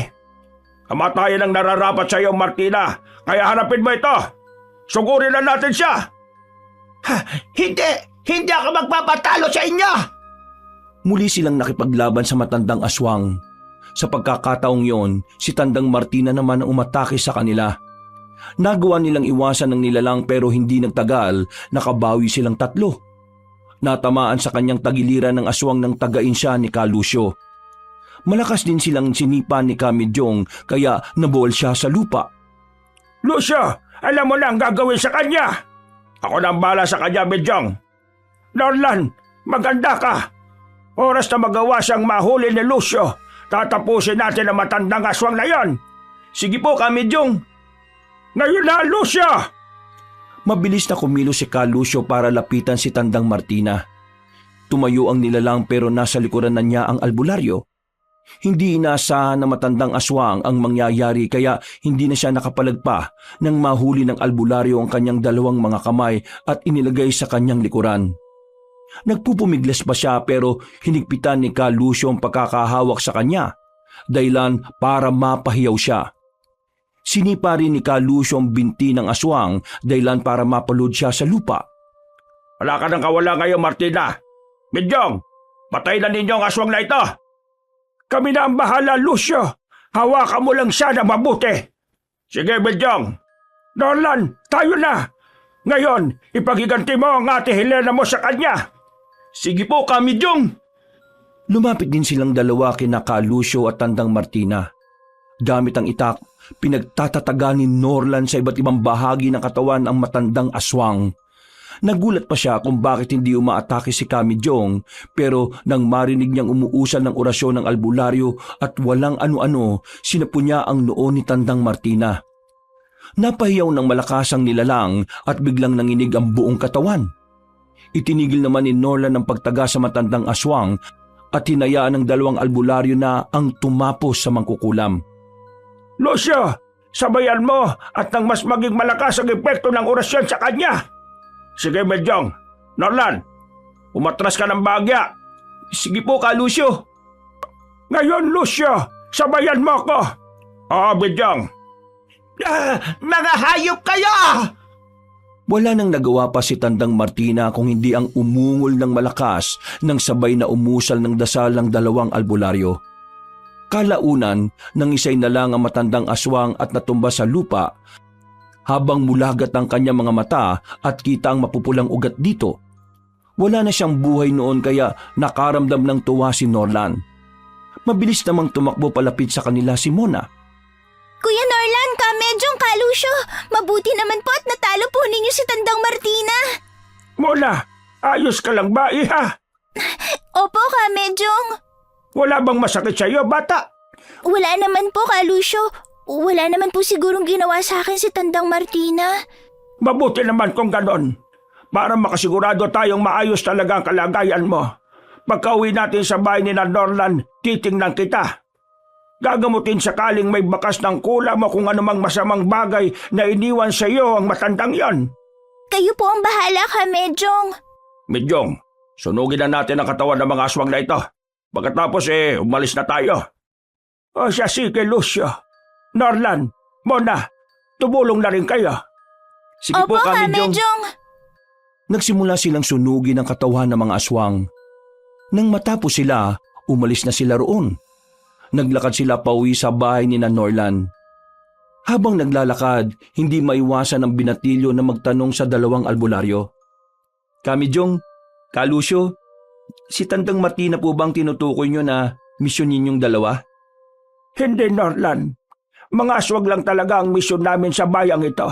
Kamatayan ang nararapat sa iyo, Martina, kaya harapin mo ito. Sugurin na natin siya. Hindi ako magpapatalo sa inyo. Muli silang nakipaglaban sa matandang aswang. Sa pagkakataong yon, si Tandang Martina naman ang umatake sa kanila. Nagawa nilang iwasan ng nilalang pero hindi nagtagal, nakabawi silang tatlo. Natamaan sa kanyang tagiliran ng aswang ng tagain siya ni Ka Lucio. Malakas din silang sinipa ni Kamijong kaya nabuwal siya sa lupa. Lucio, alam mo na ang gagawin sa kanya. Ako na ang bahala sa kanya, Bijong. Norlan, maganda ka. Oras na magawa siyang mahuli ni Lucio. Tatapusin natin ang matandang aswang na yon. Sige po, Kamijong. Ngayon na, Lucio! Mabilis na kumilos si Ka Lucio para lapitan si Tandang Martina. Tumayo ang nilalang pero nasa likuran na niya ang albularyo. Hindi inaasahan na matandang aswang ang mangyayari kaya hindi na siya nakapalagpa nang mahuli ng albularyo ang kanyang dalawang mga kamay at inilagay sa kanyang likuran. Nagpupumiglas pa siya pero hinigpitan ni Ka Lucio ang pagkakahawak sa kanya, dahilan para mapahiyaw siya. Sinipa rin ni Ka Lucio ang binti ng aswang dahilan para mapalod siya sa lupa. Wala ka ng kawala ngayon, Martina. Bijong, patayin na ninyo ang aswang na ito. Kami na ang bahala, Lucio. Hawakan mo lang siya na mabuti. Sige, Bijong. Norlan, tayo na. Ngayon, ipagiganti mo ang ate Helena mo sa kanya. Sige po, Kamidyong. Lumapit din silang dalawa kina Lucio at Tandang Martina. Gamit ang itak, pinagtatataga ni Norlan sa iba't ibang bahagi ng katawan ang matandang aswang. Nagulat pa siya kung bakit hindi umaatake si Kamidyong, pero nang marinig niyang umuusal ng orasyon ng albularyo at walang ano-ano, sinapo niya ang noo ni Tandang Martina. Napahiyaw ng malakas ang nilalang at biglang nanginig ang buong katawan. Itinigil naman ni Norlan ang pagtaga sa matandang aswang at hinayaan ng dalawang albularyo na ang tumapos sa mangkukulam. Lucio, sabayan mo at nang mas maging malakas ang epekto ng orasyon sa kanya. Sige, Medyong. Norlan, umatras ka ng bagya. Sige po, Lucio. Ngayon, Lucio, sabayan mo ako. Medyong. Mga hayop kayo! Wala nang nagawa pa si Tandang Martina kung hindi ang umungol ng malakas nang sabay na umusal ng dasal ng dalawang albularyo. Kalaunan, nang isay na lang ang matandang aswang at natumba sa lupa, habang mulagat ang kanyang mga mata at kita ang mapupulang ugat dito. Wala na siyang buhay noon kaya nakaramdam ng tuwa si Norlan. Mabilis namang tumakbo palapit sa kanila si Mona. Kuya Norlan, Kamedyong, Lucio, mabuti naman po at natalo po ninyo si Tandang Martina. Mona, ayos ka lang ba, iha? Opo, Kamedyong. Wala bang masakit sa iyo, bata? Wala naman po, Lucio. Wala naman po sigurong ginawa sa akin si Tandang Martina. Mabuti naman kung ganon. Para makasigurado tayong maayos talaga ang kalagayan mo. Pagka-uwi natin sa bahay ni Norlan, titingnan kita. Gagamutin sakaling may bakas ng kulam o kung anumang masamang bagay na iniwan sa iyo ang matandang yon. Kayo po ang bahala, Kamedyong. Medyong, sunugin na natin ang katawan ng mga aswang na ito. Pagkatapos umalis na tayo. O siya, sige, Lucio. Norlan, Mona, tumulong na rin kayo. Sige Opo, po, Kamidyong. Kamedyong. Nagsimula silang sunugin ang katawan ng mga aswang. Nang matapos sila, umalis na sila roon. Naglakad sila pauwi sa bahay ni Norlan. Habang naglalakad, hindi maiwasan ang binatilyo na magtanong sa dalawang albularyo. Kamidyong, Lucio, si Tandang Martina po bang tinutukoy nyo na misyon ninyong dalawa? Hindi, Norlan. Mga aswag lang talaga ang misyon namin sa bayang ito.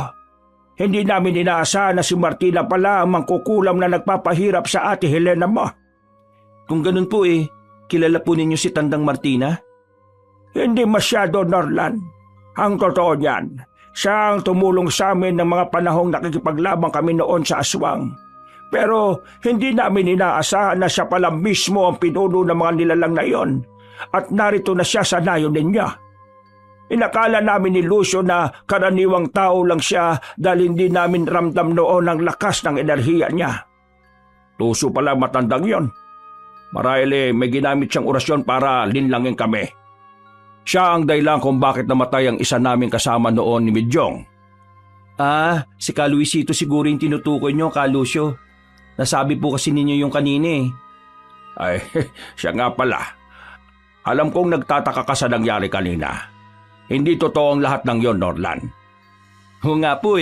Hindi namin inaasahan na si Martina pala ang mangkukulam na nagpapahirap sa ate Helena mo. Kung ganun po kilala po ninyo si Tandang Martina? Hindi masyado, Norlan. Ang totoo niyan, siya ang tumulong sa amin ng mga panahong nakikipaglabang kami noon sa aswang. Pero hindi namin inaasahan na siya pala mismo ang pinuno ng mga nilalang na iyon at narito na siya sa nayon ninyo. Inakala namin ni Lucio na karaniwang tao lang siya dahil hindi namin ramdam noon ang lakas ng enerhiya niya. Tuso pala matandang yon. Marahil may ginamit siyang orasyon para linlangin kami. Siya ang dahilan kung bakit namatay ang isa naming kasama noon ni Medyong. Si Luisito siguro yung tinutukoy nyo, Lucio. Nasabi po kasi ninyo yung kanina Ay, siya nga pala. Alam kong nagtataka ka sa nangyari kanina. Hindi totoo ang lahat ng yon, Norlan. Oo nga po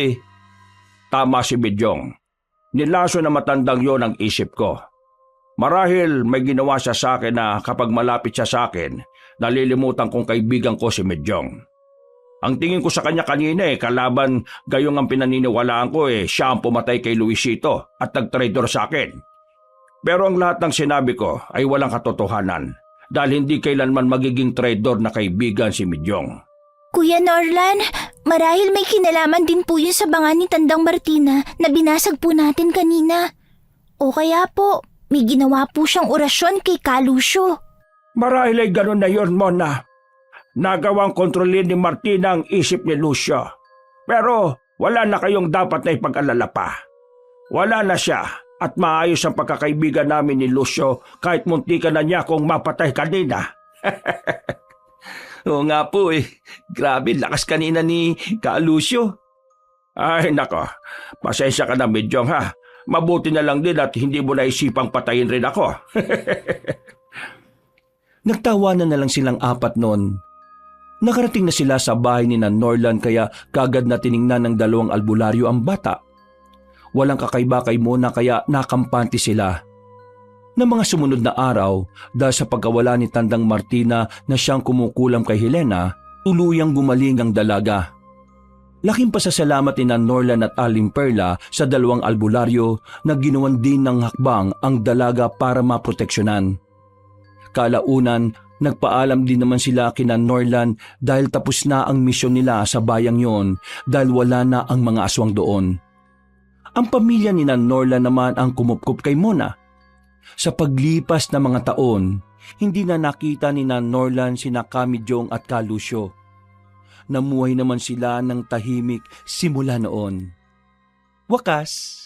Tama si Medyong. Nilaso na matandang yon ang isip ko. Marahil may ginawa siya sa akin na kapag malapit siya sa akin, nalilimutan kong kaibigan ko si Medyong. Ang tingin ko sa kanya kanina kalaban gayong ang pinaniniwalaan ko siya ang pumatay kay Luisito at nag-traitor sa akin. Pero ang lahat ng sinabi ko ay walang katotohanan dahil hindi kailanman magiging traitor na kaibigan si Medyong. Kuya Norlan, marahil may kinalaman din po yun sa banga ni Tandang Martina na binasag po natin kanina. O kaya po, may ginawa po siyang orasyon kay Lucio. Marahil ay ganun na yon, Mona. Nagawang kontrolin ni Martina ang isip ni Lucio. Pero wala na kayong dapat na ipag-alala pa. Wala na siya at maayos ang pagkakaibigan namin ni Lucio kahit muntikan na niya kung mapatay kanina. Oo nga po Grabe, lakas kanina ni Lucio. Ay nako, pasensya ka na Medyong ha. Mabuti na lang din at hindi mo naisipang patayin rin ako. Nagtawanan na lang silang apat noon. Nakarating na sila sa bahay ni Norlan kaya kagad na tiningnan ng dalawang albularyo ang bata. Walang kakaiba kay Mona kaya nakampante sila. Na mga sumunod na araw, dahil sa pagkawala ni Tandang Martina na siyang kumukulam kay Helena, tuluyang gumaling ang dalaga. Laking pasasalamat ni Norlan at Aling Perla sa dalawang albularyo na ginawan din ng hakbang ang dalaga para maproteksyonan. Kalaunan, nagpaalam din naman sila kina Norlan dahil tapos na ang misyon nila sa bayang yon dahil wala na ang mga aswang doon. Ang pamilya ni Norlan naman ang kumupkup kay Mona. Sa paglipas na mga taon, hindi na nakita ni Norlan sina Kamijong at Kalusyo. Namuhay naman sila ng tahimik simula noon. Wakas.